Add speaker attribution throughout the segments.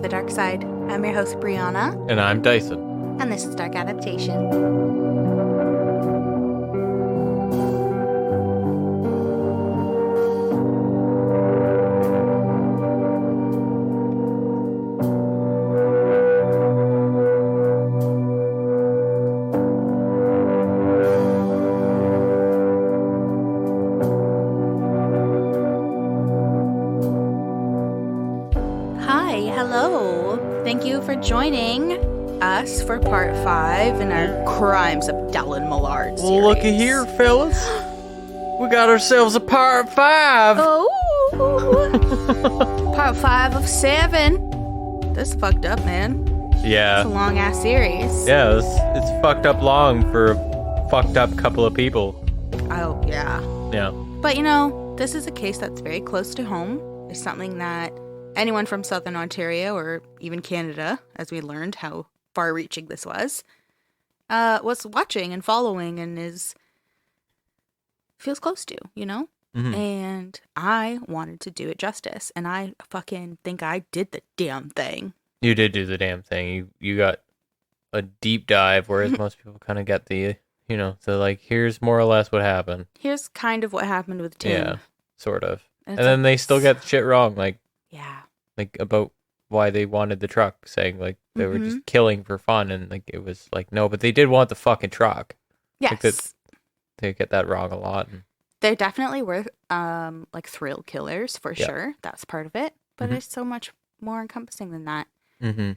Speaker 1: The Dark Side. I'm your host, Brianna.
Speaker 2: And I'm Dyson.
Speaker 1: And this is Dark Adaptation. Thank you for joining us for part 5 in our Crimes of Dellen Millard series.
Speaker 2: Well, looky here, fellas. We got ourselves a part 5.
Speaker 1: Oh, part 5 of 7. This is fucked up, man.
Speaker 2: Yeah.
Speaker 1: It's a long-ass series.
Speaker 2: Yeah, it's fucked up long for a fucked up couple of people.
Speaker 1: Oh, yeah.
Speaker 2: Yeah.
Speaker 1: But, you know, this is a case that's very close to home. It's something that anyone from Southern Ontario, or even Canada, as we learned how far-reaching this was watching and following and feels close to, you know?
Speaker 2: Mm-hmm.
Speaker 1: And I wanted to do it justice, and I fucking think I did the damn thing.
Speaker 2: You did do the damn thing. You got a deep dive, whereas most people kind of get the, so like, here's more or less what happened.
Speaker 1: Here's kind of what happened with Tim.
Speaker 2: Yeah, sort of. And then they still get shit wrong, like,
Speaker 1: yeah.
Speaker 2: Like, about why they wanted the truck, saying, like, they were just killing for fun, and, like, it was, like, no, but they did want the fucking truck.
Speaker 1: Yes.
Speaker 2: Like, they get that wrong a lot.
Speaker 1: They definitely were, like, thrill killers, for sure. That's part of it. But it's so much more encompassing than that.
Speaker 2: Mm-hmm.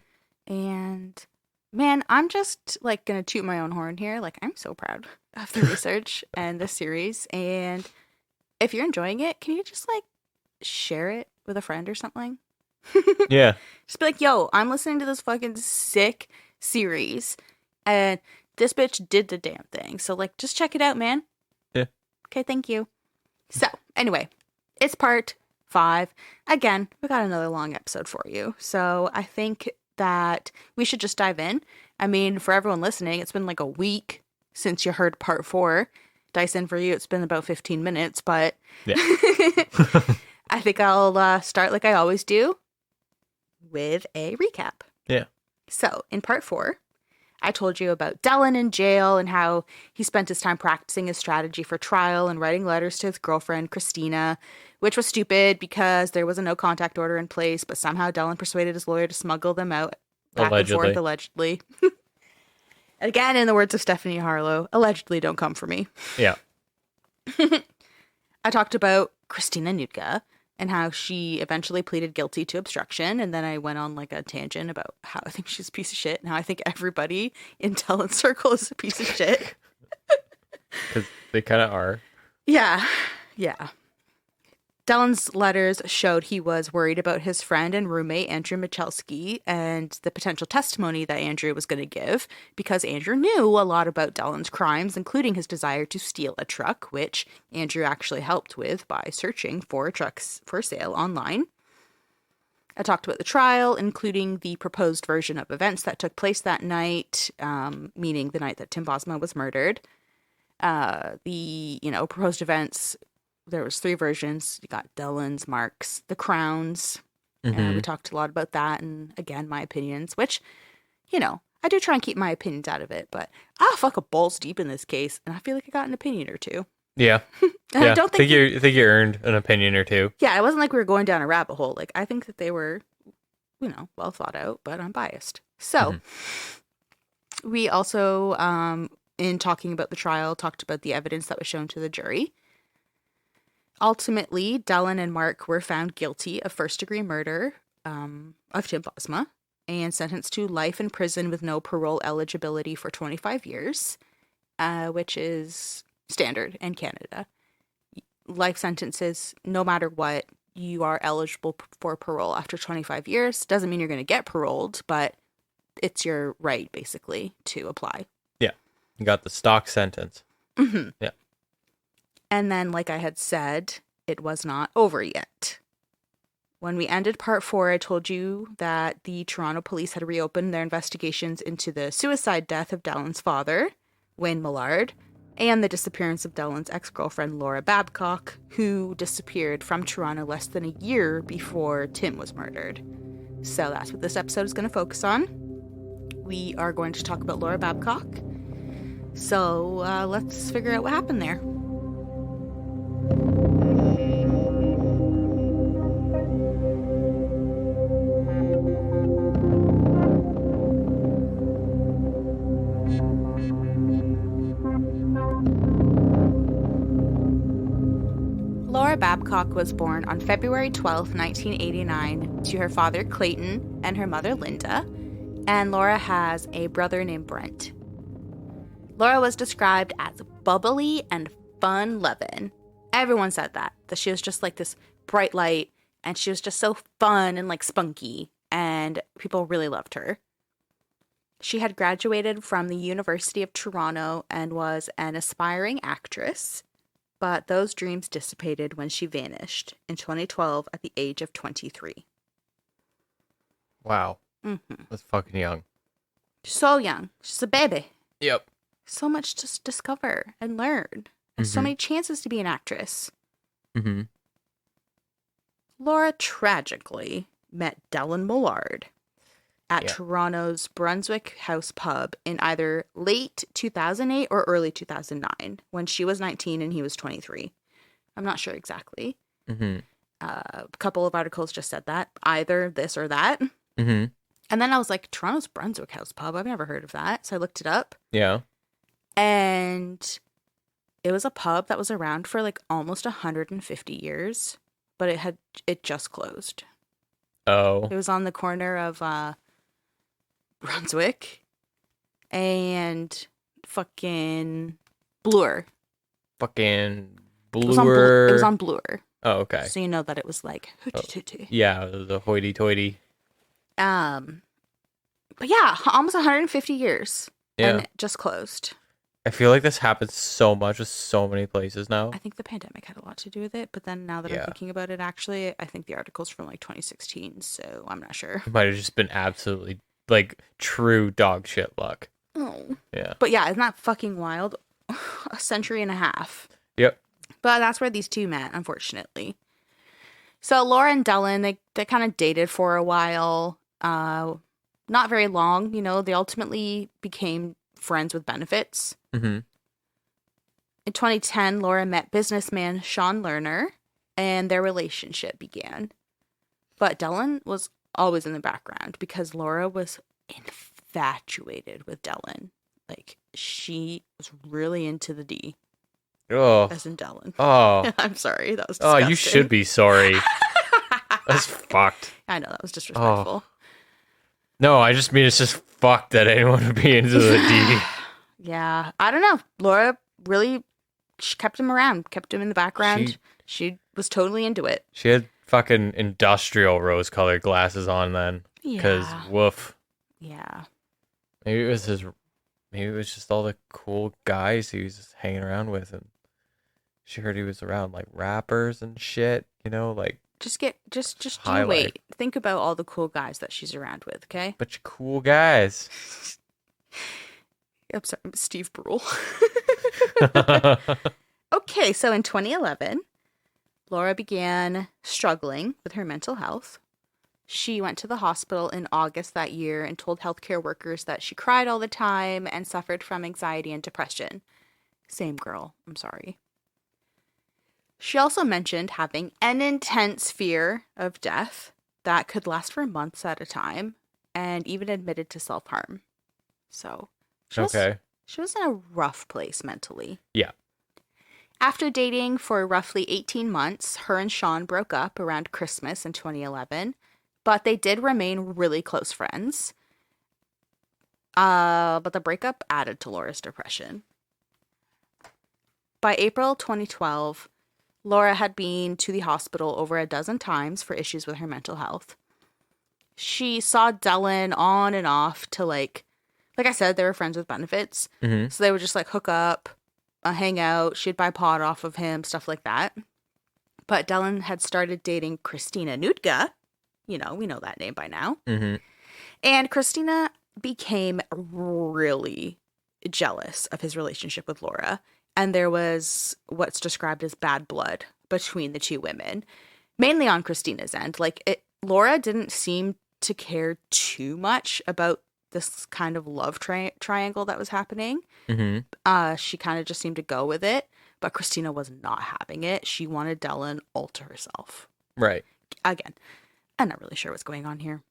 Speaker 1: And, man, I'm just, like, gonna toot my own horn here. Like, I'm so proud of the research and the series. And if you're enjoying it, can you just, like, share it with a friend or something?
Speaker 2: Yeah.
Speaker 1: Just be like, yo, I'm listening to this fucking sick series, and this bitch did the damn thing. So, like, just check it out, man.
Speaker 2: Yeah.
Speaker 1: Okay, thank you. So, anyway, it's part 5. Again, we got another long episode for you. So, I think that we should just dive in. I mean, for everyone listening, it's been like a week since you heard part 4. Dyson, for you, it's been about 15 minutes, but
Speaker 2: yeah.
Speaker 1: I think I'll start like I always do, with a recap.
Speaker 2: Yeah.
Speaker 1: So, in part 4, I told you about Dellen in jail and how he spent his time practicing his strategy for trial and writing letters to his girlfriend, Christina, which was stupid because there was a no contact order in place, but somehow Dellen persuaded his lawyer to smuggle them out back and forth, allegedly. Again, in the words of Stephanie Harlow, allegedly don't come for me.
Speaker 2: Yeah.
Speaker 1: I talked about Christina Nutka and how she eventually pleaded guilty to obstruction. And then I went on like a tangent about how I think she's a piece of shit and how I think everybody in Dellen's circle is a piece of shit.
Speaker 2: Because they kind of are.
Speaker 1: Yeah. Yeah. Dellen's letters showed he was worried about his friend and roommate, Andrew Michalski, and the potential testimony that Andrew was going to give, because Andrew knew a lot about Dellen's crimes, including his desire to steal a truck, which Andrew actually helped with by searching for trucks for sale online. I talked about the trial, including the proposed version of events that took place that night, meaning the night that Tim Bosma was murdered. The proposed events, there was 3 versions. You got Dellen's, Mark's, the Crowns. We talked a lot about that, and again, my opinions, which, I do try and keep my opinions out of it, but fuck a balls deep in this case, and I feel like I got an opinion or two.
Speaker 2: Yeah.
Speaker 1: And
Speaker 2: yeah.
Speaker 1: I don't think
Speaker 2: you earned an opinion or two.
Speaker 1: Yeah, it wasn't like we were going down a rabbit hole. Like, I think that they were, well thought out, but I'm biased. So, we also, in talking about the trial, talked about the evidence that was shown to the jury. Ultimately, Dellen and Mark were found guilty of first-degree murder of Tim Bosma and sentenced to life in prison with no parole eligibility for 25 years, which is standard in Canada. Life sentences, no matter what, you are eligible for parole after 25 years. Doesn't mean you're going to get paroled, but it's your right, basically, to apply.
Speaker 2: Yeah. You got the stock sentence.
Speaker 1: Mm-hmm.
Speaker 2: Yeah.
Speaker 1: And then, like I had said, it was not over yet. When we ended part 4, I told you that the Toronto police had reopened their investigations into the suicide death of Dellen's father, Wayne Millard, and the disappearance of Dellen's ex-girlfriend, Laura Babcock, who disappeared from Toronto less than a year before Tim was murdered. So that's what this episode is going to focus on. We are going to talk about Laura Babcock. So let's figure out what happened there. Laura Babcock was born on February 12, 1989, to her father Clayton and her mother Linda, and Laura has a brother named Brent. Laura was described as bubbly and fun-loving. Everyone said that she was just like this bright light, and she was just so fun and like spunky, and people really loved her. She had graduated from the University of Toronto and was an aspiring actress, but those dreams dissipated when she vanished in 2012 at the age of 23.
Speaker 2: Wow.
Speaker 1: Mm-hmm.
Speaker 2: That's fucking young.
Speaker 1: So young. She's a baby.
Speaker 2: Yep.
Speaker 1: So much to discover and learn. And so many chances to be an actress.
Speaker 2: Mm-hmm.
Speaker 1: Laura tragically met Dellen Millard at Toronto's Brunswick House pub in either late 2008 or early 2009 when she was 19 and he was 23. I'm not sure exactly.
Speaker 2: Mm-hmm.
Speaker 1: A couple of articles just said that. Either this or that.
Speaker 2: Mm-hmm.
Speaker 1: And then I was like, Toronto's Brunswick House pub? I've never heard of that. So I looked it up.
Speaker 2: Yeah.
Speaker 1: And it was a pub that was around for like almost 150 years, but it just closed.
Speaker 2: Oh.
Speaker 1: It was on the corner of Brunswick and fucking Bloor.
Speaker 2: Fucking
Speaker 1: Bloor. It was on Bloor.
Speaker 2: Oh, okay.
Speaker 1: So you know that it was like hooty-tooty.
Speaker 2: Yeah, the hoity-toity.
Speaker 1: But yeah, almost 150 years.
Speaker 2: Yeah.
Speaker 1: And it just closed.
Speaker 2: I feel like this happens so much with so many places now.
Speaker 1: I think the pandemic had a lot to do with it, but then now that I'm thinking about it, actually, I think the article's from like 2016, so I'm not sure.
Speaker 2: It might have just been absolutely, like, true dog shit luck.
Speaker 1: Oh.
Speaker 2: Yeah.
Speaker 1: But yeah, isn't that fucking wild? A century and a half.
Speaker 2: Yep.
Speaker 1: But that's where these two met, unfortunately. So Laura and Dellen, they kind of dated for a while. Not very long, you know. They ultimately became friends with benefits.
Speaker 2: Mm-hmm.
Speaker 1: In 2010, Laura met businessman Sean Lerner, and their relationship began. But Dellen was always in the background because Laura was infatuated with Dellen. Like, she was really into the D.
Speaker 2: Oh.
Speaker 1: As in Dellen.
Speaker 2: Oh.
Speaker 1: I'm sorry, that was disgusting.
Speaker 2: Oh, you should be sorry. That's fucked.
Speaker 1: I know, that was disrespectful.
Speaker 2: Oh. No, I just mean it's just fucked that anyone would be into the D.
Speaker 1: Yeah, I don't know. Laura really kept him around, kept him in the background. She was totally into it.
Speaker 2: She had fucking industrial rose-colored glasses on then. Because, woof.
Speaker 1: Yeah.
Speaker 2: Maybe it was just all the cool guys he was just hanging around with, and she heard he was around like rappers and shit, you know, like
Speaker 1: just you wait. Think about all the cool guys that she's around with, okay?
Speaker 2: Bunch of cool guys.
Speaker 1: I'm sorry, Steve Brule. Okay, so in 2011, Laura began struggling with her mental health. She went to the hospital in August that year and told healthcare workers that she cried all the time and suffered from anxiety and depression. Same girl, I'm sorry. She also mentioned having an intense fear of death that could last for months at a time and even admitted to self-harm. So, she was in a rough place mentally.
Speaker 2: Yeah.
Speaker 1: After dating for roughly 18 months, her and Sean broke up around Christmas in 2011, but they did remain really close friends. But the breakup added to Laura's depression. By April 2012, Laura had been to the hospital over a dozen times for issues with her mental health. She saw Dellen on and off to like I said, they were friends with benefits.
Speaker 2: Mm-hmm.
Speaker 1: So they would just like hook up, hang out. She'd buy pot off of him, stuff like that. But Dellen had started dating Christina Nudga. You know, we know that name by now.
Speaker 2: Mm-hmm.
Speaker 1: And Christina became really jealous of his relationship with Laura. And there was what's described as bad blood between the two women, mainly on Christina's end. Like, Laura didn't seem to care too much about this kind of love triangle that was happening. She kind of just seemed to go with it, but Christina was not having it. She wanted Dellen all to herself.
Speaker 2: Right.
Speaker 1: Again, I'm not really sure what's going on here.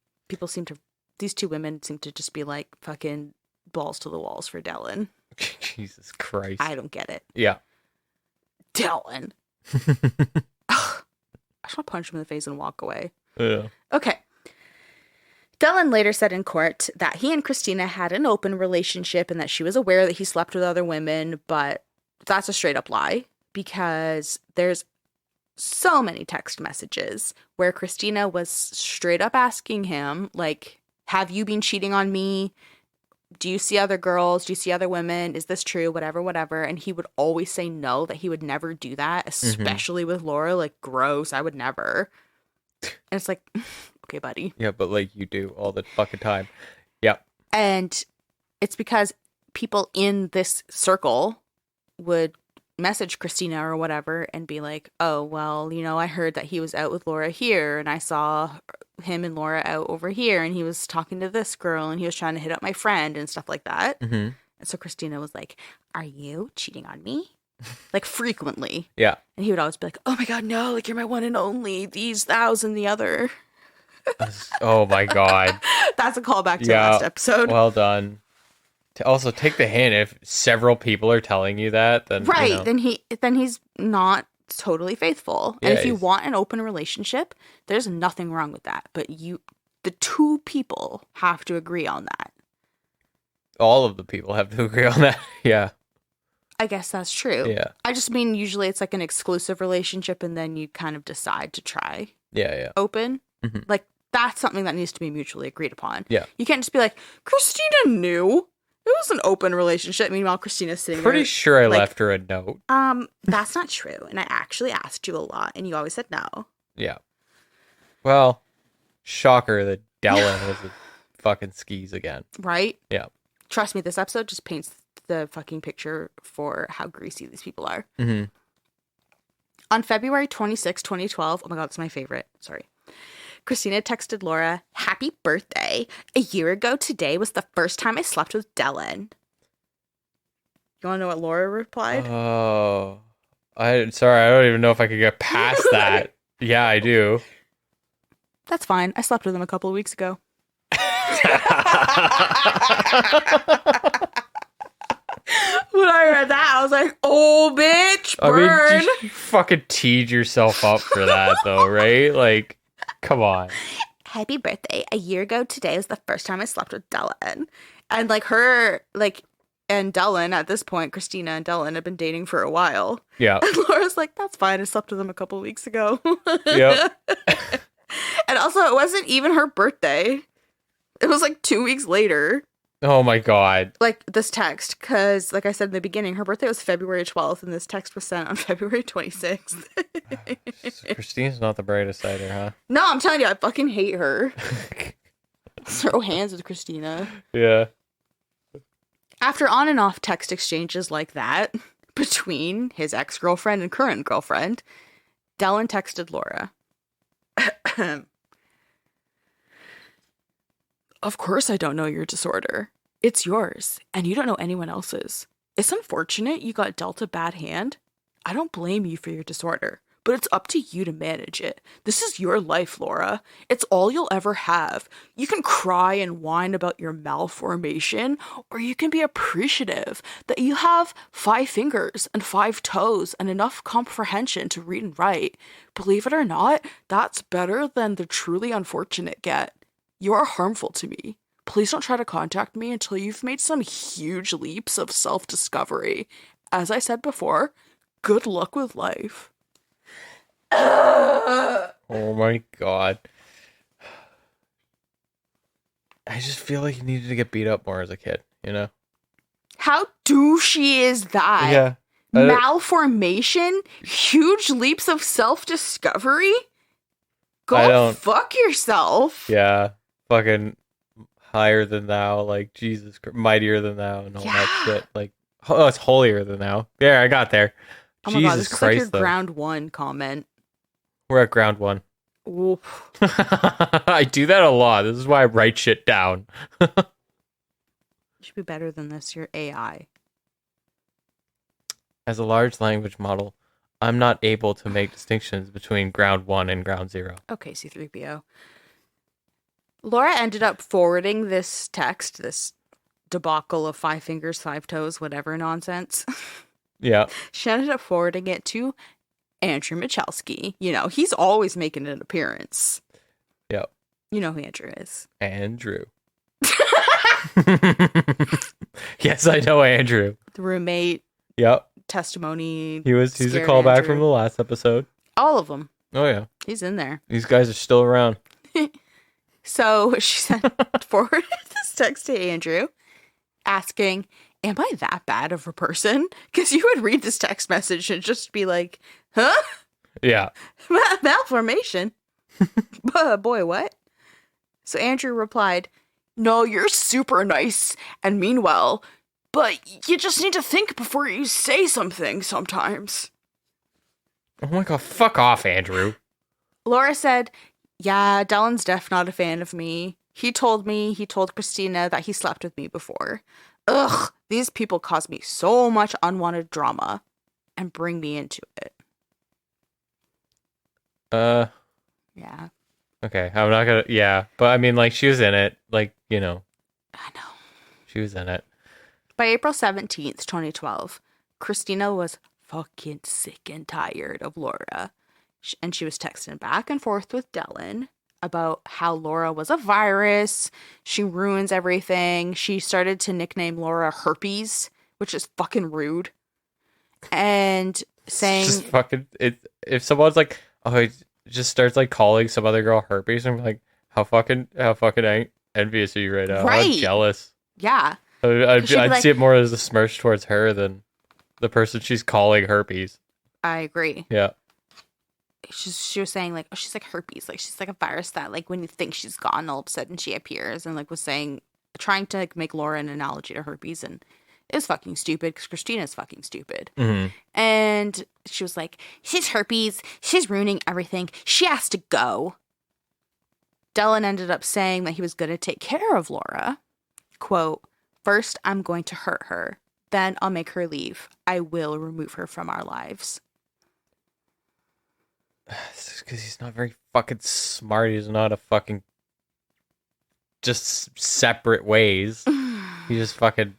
Speaker 1: These two women seem to just be like fucking balls to the walls for Dellen.
Speaker 2: Jesus Christ.
Speaker 1: I don't get it.
Speaker 2: Yeah.
Speaker 1: Dellen. I just want to punch him in the face and walk away.
Speaker 2: Yeah.
Speaker 1: Okay. Dellen later said in court that he and Christina had an open relationship and that she was aware that he slept with other women, but that's a straight up lie because there's so many text messages where Christina was straight up asking him, like, have you been cheating on me? Do you see other girls? Do you see other women? Is this true? Whatever. And he would always say no, that he would never do that, especially with Laura. Like, gross. I would never. And it's like, okay, buddy.
Speaker 2: Yeah, but like you do all the fucking time. Yeah.
Speaker 1: And it's because people in this circle would message Christina or whatever and be like, oh, well, I heard that he was out with Laura here and I saw him and Laura out over here and he was talking to this girl and he was trying to hit up my friend and stuff like that. And so Christina was like, are you cheating on me? Like, frequently.
Speaker 2: Yeah.
Speaker 1: And he would always be like, oh my God, no, like, you're my one and only, these, thous, and the other.
Speaker 2: Oh my God.
Speaker 1: That's a callback to last episode.
Speaker 2: Well done. Also, take the hint. If several people are telling you that, then
Speaker 1: right, then he's not totally faithful.
Speaker 2: Yeah,
Speaker 1: and if you want an open relationship, there's nothing wrong with that. But the two people have to agree on that.
Speaker 2: All of the people have to agree on that. Yeah.
Speaker 1: I guess that's true.
Speaker 2: Yeah.
Speaker 1: I just mean usually it's like an exclusive relationship and then you kind of decide to try open. Like, that's something that needs to be mutually agreed upon.
Speaker 2: Yeah.
Speaker 1: You can't just be like, Christina knew. It was an open relationship. Meanwhile, Christina's sitting there.
Speaker 2: Pretty sure I left her a note.
Speaker 1: That's not true. And I actually asked you a lot and you always said no.
Speaker 2: Yeah. Well, shocker that Dellen was a fucking skis again.
Speaker 1: Right?
Speaker 2: Yeah.
Speaker 1: Trust me, this episode just paints the fucking picture for how greasy these people are. On February 26, 2012, oh my God, it's my favorite. Sorry. Christina texted Laura, happy birthday. A year ago today was the first time I slept with Dellen. You want to know what Laura replied?
Speaker 2: Oh. Sorry, I don't even know if I could get past that. Yeah, I do.
Speaker 1: That's fine. I slept with him a couple of weeks ago. When I read that, I was like, oh, bitch, burn.
Speaker 2: I mean, you fucking teed yourself up for that, though, right? Like, come on.
Speaker 1: Happy birthday. A year ago today was the first time I slept with Dellen. And, like, her, like, and Dellen, at this point, Christina and Dellen have been dating for a while.
Speaker 2: Yeah.
Speaker 1: And Laura's like, that's fine. I slept with him a couple of weeks ago.
Speaker 2: Yep.
Speaker 1: And also, it wasn't even her birthday. It was, like, 2 weeks later.
Speaker 2: Oh my God.
Speaker 1: Like, this text, because, like I said in the beginning, her birthday was February 12th, and this text was sent on February 26th.
Speaker 2: Christine's not the brightest side here, huh?
Speaker 1: No, I'm telling you, I fucking hate her. Throw hands with Christina.
Speaker 2: Yeah.
Speaker 1: After on and off text exchanges like that, between his ex-girlfriend and current girlfriend, Dellen texted Laura. Of course I don't know your disorder. It's yours, and you don't know anyone else's. It's unfortunate you got dealt a bad hand. I don't blame you for your disorder, but it's up to you to manage it. This is your life, Laura. It's all you'll ever have. You can cry and whine about your malformation, or you can be appreciative that you have 5 fingers and 5 toes and enough comprehension to read and write. Believe it or not, that's better than the truly unfortunate get. You are harmful to me. Please don't try to contact me until you've made some huge leaps of self-discovery. As I said before, good luck with life.
Speaker 2: Oh my God. I just feel like he needed to get beat up more as a kid, you know?
Speaker 1: How douchey is that?
Speaker 2: Yeah.
Speaker 1: Malformation? Huge leaps of self-discovery? Go fuck yourself.
Speaker 2: Yeah. Fucking higher than thou, like Jesus, mightier than thou, and all that shit. Like, oh, it's holier than thou. Yeah, I got there.
Speaker 1: Oh
Speaker 2: Jesus
Speaker 1: my God, this
Speaker 2: Christ,
Speaker 1: is like your ground 1 comment.
Speaker 2: We're at ground 1.
Speaker 1: Oof.
Speaker 2: I do that a lot. This is why I write shit down.
Speaker 1: You should be better than this. You're AI.
Speaker 2: As a large language model, I'm not able to make distinctions between ground 1 and ground 0.
Speaker 1: Okay, C3PO. Laura ended up forwarding this text, this debacle of 5 fingers, 5 toes, whatever nonsense.
Speaker 2: Yeah.
Speaker 1: She ended up forwarding it to Andrew Michalski. You know, he's always making an appearance.
Speaker 2: Yep.
Speaker 1: You know who Andrew is.
Speaker 2: Andrew. Yes, I know Andrew.
Speaker 1: The roommate.
Speaker 2: Yep.
Speaker 1: Testimony.
Speaker 2: He's a
Speaker 1: Scared
Speaker 2: callback
Speaker 1: Andrew.
Speaker 2: from the last episode.
Speaker 1: All of them.
Speaker 2: Oh, yeah.
Speaker 1: He's in there.
Speaker 2: These guys are still around.
Speaker 1: So she sent forwarded this text to Andrew asking, am I that bad of a person? Because you would read this text message and just be like, huh?
Speaker 2: Yeah.
Speaker 1: Malformation? Boy, what? So Andrew replied, no, you're super nice and mean well, but you just need to think before you say something sometimes.
Speaker 2: Oh my god, fuck off, Andrew.
Speaker 1: Laura said, yeah, Dellen's def not a fan of me. He told Christina that he slept with me before. Ugh, these people cause me so much unwanted drama and bring me into it. Yeah.
Speaker 2: Okay, I'm not gonna, yeah. But I mean, like, she was in it. Like, you know.
Speaker 1: I know.
Speaker 2: She was in it.
Speaker 1: By April 17th, 2012, Christina was fucking sick and tired of Laura. And she was texting back and forth with Dellen about how Laura was a virus. She ruins everything. She started to nickname Laura Herpes, which is fucking rude. And saying...
Speaker 2: It's just fucking... If someone's like, oh, he just starts like calling some other girl herpes, I'm like, how fucking envious are you right now?
Speaker 1: Right.
Speaker 2: I'm jealous.
Speaker 1: Yeah.
Speaker 2: I'd
Speaker 1: like,
Speaker 2: see it more as a smirch towards her than the person she's calling herpes.
Speaker 1: I agree.
Speaker 2: Yeah.
Speaker 1: She was saying, like, oh, she's like herpes. Like, she's like a virus that, like, when you think she's gone, all of a sudden she appears. And, like, was saying, trying to, like, make Laura an analogy to herpes. And it was fucking stupid because Christina's fucking stupid.
Speaker 2: Mm-hmm.
Speaker 1: And she was like, she's herpes. She's ruining everything. She has to go. Dellen ended up saying that he was going to take care of Laura. Quote, first, I'm going to hurt her. Then I'll make her leave. I will remove her from our lives.
Speaker 2: It's because he's not very fucking smart. He's not a fucking... Just separate ways. He's just fucking...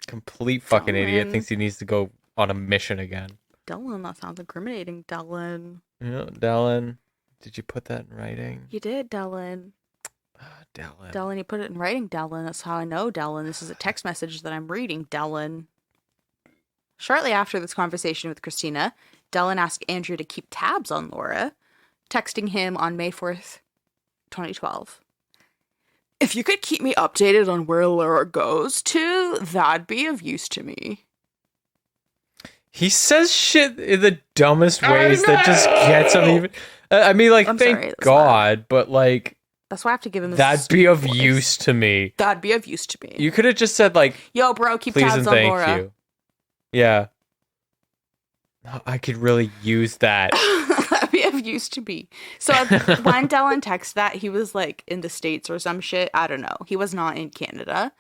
Speaker 2: Complete fucking idiot. Thinks he needs to go on a mission again.
Speaker 1: Dellen, that sounds incriminating, Dellen.
Speaker 2: Yeah, Dellen. Did you put that in writing?
Speaker 1: You did, Dellen.
Speaker 2: Dellen.
Speaker 1: Dellen, you put it in writing, Dellen. That's how I know, Dellen. This is a text message that I'm reading, Dellen. Shortly after this conversation with Christina, Dellen asked Andrew to keep tabs on Laura, texting him on May 4th, 2012. If you could keep me updated on where Laura goes to, that'd be of use to me. He
Speaker 2: says shit in the dumbest ways that just gets him even... I mean, like, thank God, but, like...
Speaker 1: That's why I have to give him this.
Speaker 2: That'd be of use to me.
Speaker 1: That'd be of use to me.
Speaker 2: You could have just said, like...
Speaker 1: Yo, bro, keep
Speaker 2: please
Speaker 1: tabs
Speaker 2: and
Speaker 1: on
Speaker 2: thank
Speaker 1: Laura.
Speaker 2: You. Yeah. I could really use that.
Speaker 1: That'd be of use to me. So when Dellen texted that, he was like in the States or some shit. I don't know. He was not in Canada.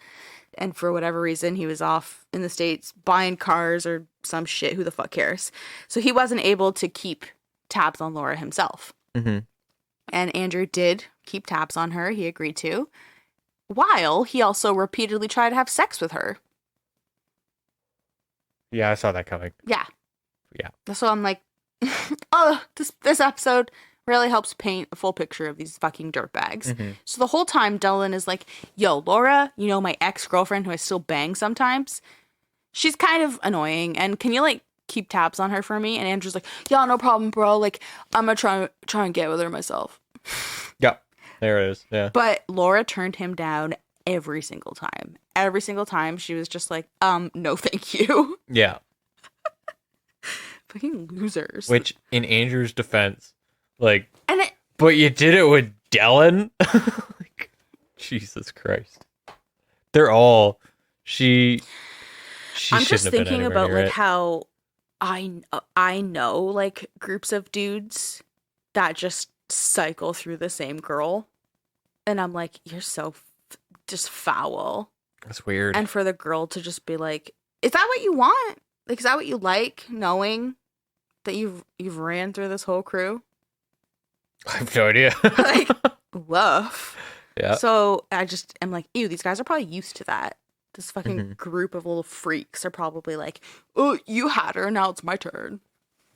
Speaker 1: And for whatever reason, he was off in the States buying cars or some shit. Who the fuck cares? So he wasn't able to keep tabs on Laura himself.
Speaker 2: Mm-hmm.
Speaker 1: And Andrew did keep tabs on her. He agreed to. While he also repeatedly tried to have sex with her.
Speaker 2: Yeah, I saw that coming.
Speaker 1: Yeah.
Speaker 2: Yeah.
Speaker 1: So I'm like, oh, this episode really helps paint a full picture of these fucking dirtbags. Mm-hmm. So the whole time Dellen is like, yo, Laura, you know, my ex-girlfriend who I still bang sometimes, she's kind of annoying. And can you, like, keep tabs on her for me? And Andrew's like, yeah, no problem, bro. Like, I'm gonna try and get with her myself.
Speaker 2: Yeah, there it is. Yeah.
Speaker 1: But Laura turned him down every single time. Every single time she was just like, no, thank you.
Speaker 2: Yeah.
Speaker 1: Fucking losers.
Speaker 2: Which, in Andrew's defense, like, but you did it with Dellen? Like, Jesus Christ. They're all, she
Speaker 1: I'm just
Speaker 2: shouldn't have been
Speaker 1: thinking
Speaker 2: anywhere
Speaker 1: about,
Speaker 2: near
Speaker 1: like,
Speaker 2: it.
Speaker 1: how I know, like, groups of dudes that just cycle through the same girl. And I'm like, you're so just foul.
Speaker 2: That's weird.
Speaker 1: And for the girl to just be like, is that what you want? Like, is that what you like, knowing that you've ran through this whole crew?
Speaker 2: I have no idea.
Speaker 1: Like, woof.
Speaker 2: Yeah.
Speaker 1: So I just am like, ew, these guys are probably used to that. This fucking group of little freaks are probably like, oh, you had her, now it's my turn.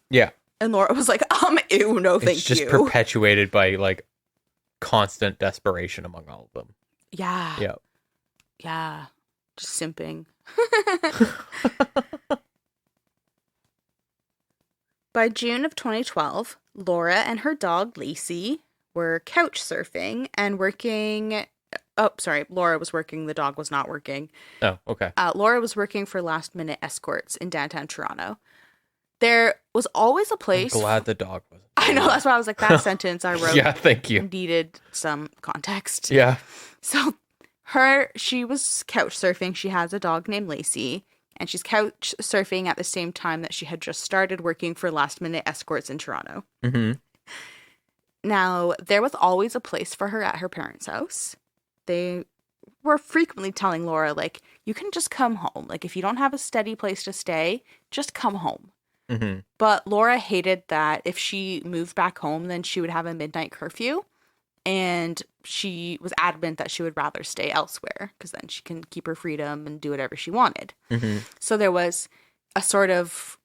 Speaker 2: Yeah.
Speaker 1: And Laura was like, ew, no, thank you.
Speaker 2: It's just perpetuated by, like, constant desperation among all of them.
Speaker 1: Yeah.
Speaker 2: Yeah.
Speaker 1: Yeah. Just simping. By June of 2012, Laura and her dog, Lacey, were couch surfing and working... Oh, sorry. Laura was working. The dog was not working.
Speaker 2: Oh, okay.
Speaker 1: Laura was working for last-minute escorts in downtown Toronto. There was always a place...
Speaker 2: I'm glad the dog wasn't.
Speaker 1: I know. That's why I was like, that sentence I wrote...
Speaker 2: Yeah, thank you.
Speaker 1: Needed some context.
Speaker 2: Yeah.
Speaker 1: So she was couch surfing. She has a dog named Lacey. And she's couch surfing at the same time that she had just started working for last-minute escorts in Toronto.
Speaker 2: Mm-hmm.
Speaker 1: Now, there was always a place for her at her parents' house. They were frequently telling Laura, like, you can just come home. Like, if you don't have a steady place to stay, just come home.
Speaker 2: Mm-hmm.
Speaker 1: But Laura hated that if she moved back home, then she would have a midnight curfew. And she was adamant that she would rather stay elsewhere because then she can keep her freedom and do whatever she wanted.
Speaker 2: Mm-hmm.
Speaker 1: So there was a sort of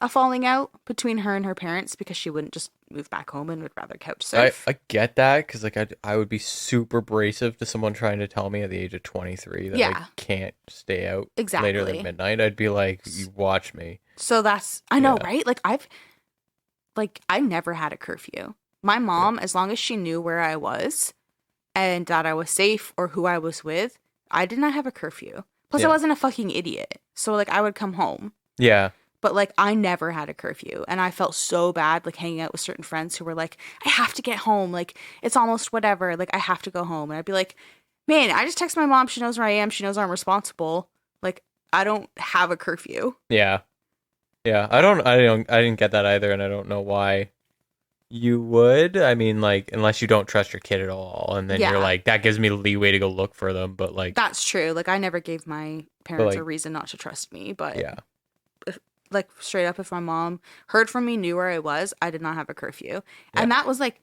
Speaker 1: a falling out between her and her parents because she wouldn't just move back home and would rather couch surf.
Speaker 2: I get that because, like, I would be super abrasive to someone trying to tell me at the age of 23 that I can't stay out later than midnight. I'd be like, you watch me.
Speaker 1: So that's, I know, right? Like, I never had a curfew. My mom, as long as she knew where I was and that I was safe or who I was with, I did not have a curfew. Plus, I wasn't a fucking idiot. So, like, I would come home.
Speaker 2: Yeah.
Speaker 1: But, like, I never had a curfew. And I felt so bad, like, hanging out with certain friends who were like, I have to get home. Like, it's almost whatever. Like, I have to go home. And I'd be like, man, I just text my mom. She knows where I am. She knows I'm responsible. Like, I don't have a curfew.
Speaker 2: Yeah. Yeah. I didn't get that either. And I don't know why you would. I mean, like, unless you don't trust your kid at all. And then you're like, that gives me leeway to go look for them. But, like,
Speaker 1: that's true. Like, I never gave my parents a reason not to trust me. But
Speaker 2: yeah.
Speaker 1: Like, straight up, if my mom heard from me, knew where I was, I did not have a curfew.
Speaker 2: Yeah.
Speaker 1: And that was, like,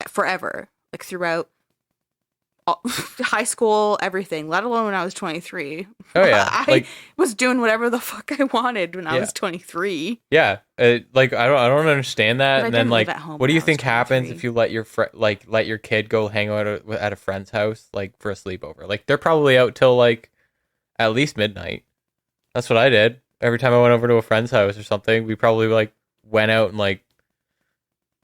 Speaker 1: forever. Like, throughout high school, everything, let alone when I was 23.
Speaker 2: Oh, yeah.
Speaker 1: I was doing whatever the fuck I wanted when I was 23.
Speaker 2: Yeah. Like, I don't understand that. And then, like, what do you think happens if you let your let your kid go hang out at a friend's house, like, for a sleepover? Like, they're probably out till, like, at least midnight. That's what I did. Every time I went over to a friend's house or something, we probably, like, went out and, like,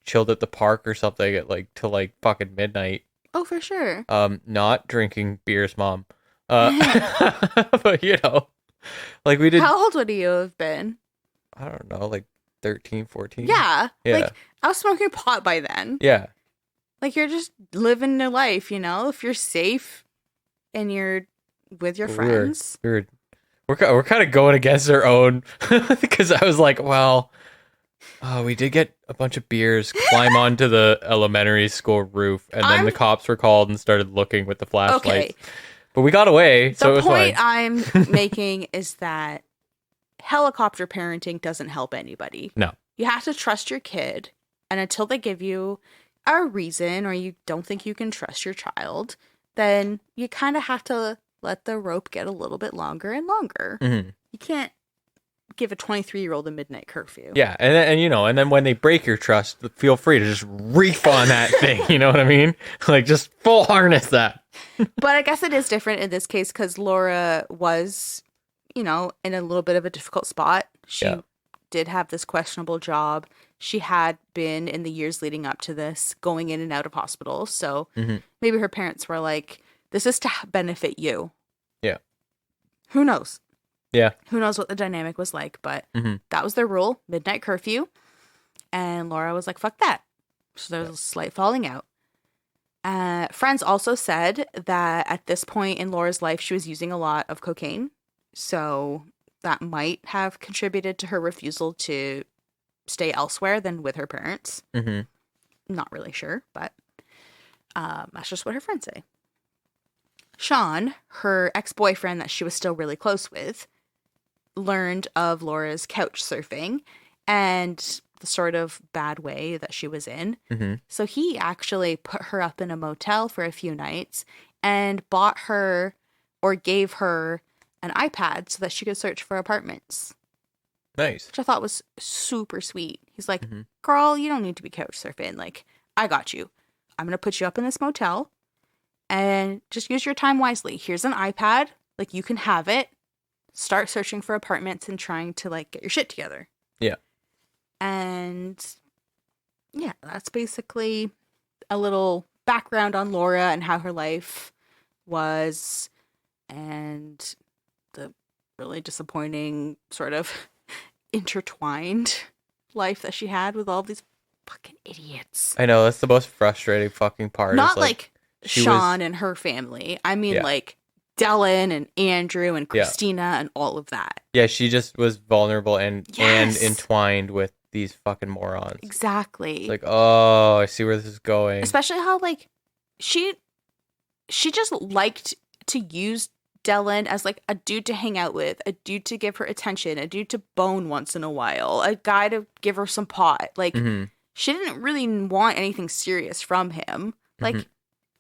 Speaker 2: chilled at the park or something at, like, till, like, fucking midnight.
Speaker 1: Oh, for sure.
Speaker 2: Not drinking beers, Mom. But, you know, like, we did.
Speaker 1: How old would you have been?
Speaker 2: I don't know, like 13, 14.
Speaker 1: Yeah. Like, I was smoking pot by then.
Speaker 2: Yeah.
Speaker 1: Like, you're just living your life, you know? If you're safe and you're with your friends.
Speaker 2: We're kind of going against our own because I was like, well, we did get a bunch of beers, climb onto the elementary school roof, and then the cops were called and started looking with the flashlights. Okay. But we got away, so it was fine.
Speaker 1: The point I'm making is that helicopter parenting doesn't help anybody.
Speaker 2: No.
Speaker 1: You have to trust your kid, and until they give you a reason or you don't think you can trust your child, then you kind of have to let the rope get a little bit longer and longer.
Speaker 2: Mm-hmm.
Speaker 1: You can't give a 23-year-old a midnight curfew.
Speaker 2: Yeah, and you know, and then when they break your trust, feel free to just reef on that thing. You know what I mean? Like, just full harness that.
Speaker 1: But I guess it is different in this case because Laura was, you know, in a little bit of a difficult spot. She did have this questionable job. She had been, in the years leading up to this, going in and out of hospitals. So maybe her parents were like, this is to benefit you.
Speaker 2: Yeah.
Speaker 1: Who knows?
Speaker 2: Yeah.
Speaker 1: Who knows what the dynamic was like, but that was their rule, midnight curfew. And Laura was like, fuck that. So there was a slight falling out. Friends also said that at this point in Laura's life, she was using a lot of cocaine. So that might have contributed to her refusal to stay elsewhere than with her parents.
Speaker 2: Mm-hmm.
Speaker 1: Not really sure, but that's just what her friends say. Sean, her ex-boyfriend that she was still really close with, learned of Laura's couch surfing and the sort of bad way that she was in.
Speaker 2: Mm-hmm.
Speaker 1: So he actually put her up in a motel for a few nights and bought her or gave her an iPad so that she could search for apartments.
Speaker 2: Nice.
Speaker 1: Which I thought was super sweet. He's like, girl, you don't need to be couch surfing. Like, I got you. I'm going to put you up in this motel and just use your time wisely. Here's an iPad. Like, you can have it. Start searching for apartments and trying to, like, get your shit together.
Speaker 2: Yeah.
Speaker 1: And, yeah, that's basically a little background on Laura and how her life was and the really disappointing sort of intertwined life that she had with all these fucking idiots.
Speaker 2: I know, that's the most frustrating fucking part.
Speaker 1: Not like Sean and her family. I mean, like Dellen and Andrew and Christina and all of that.
Speaker 2: Yeah, she just was vulnerable and entwined with these fucking morons.
Speaker 1: Exactly.
Speaker 2: Like, oh, I see where this is going.
Speaker 1: Especially how, like, she just liked to use Dellen as, like, a dude to hang out with, a dude to give her attention, a dude to bone once in a while, a guy to give her some pot. Like, she didn't really want anything serious from him. Like,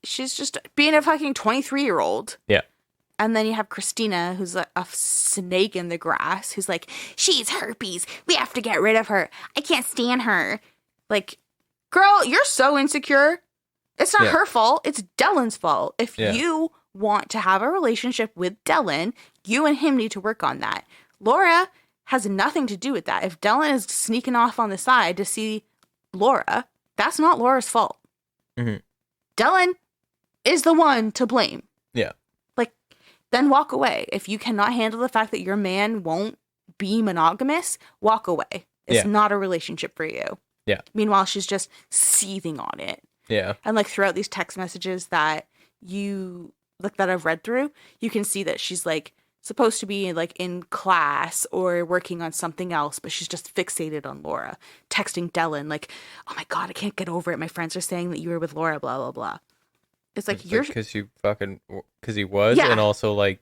Speaker 1: she's just being a fucking 23-year-old.
Speaker 2: Yeah.
Speaker 1: And then you have Christina, who's a snake in the grass, who's like, she's herpes. We have to get rid of her. I can't stand her. Like, girl, you're so insecure. It's not her fault. It's Dellen's fault. If you want to have a relationship with Dellen, you and him need to work on that. Laura has nothing to do with that. If Dellen is sneaking off on the side to see Laura, that's not Laura's fault. Dellen is the one to blame.
Speaker 2: Yeah.
Speaker 1: Like, then walk away. If you cannot handle the fact that your man won't be monogamous, walk away. It's not a relationship for you.
Speaker 2: Yeah.
Speaker 1: Meanwhile, she's just seething on it.
Speaker 2: Yeah.
Speaker 1: And, like, throughout these text messages that you, like, that I've read through, you can see that she's, like, supposed to be, like, in class or working on something else, but she's just fixated on Laura. Texting Dellen, like, oh my God, I can't get over it. My friends are saying that you were with Laura, blah, blah, blah. It's like, you're...
Speaker 2: Because he was, and also, like,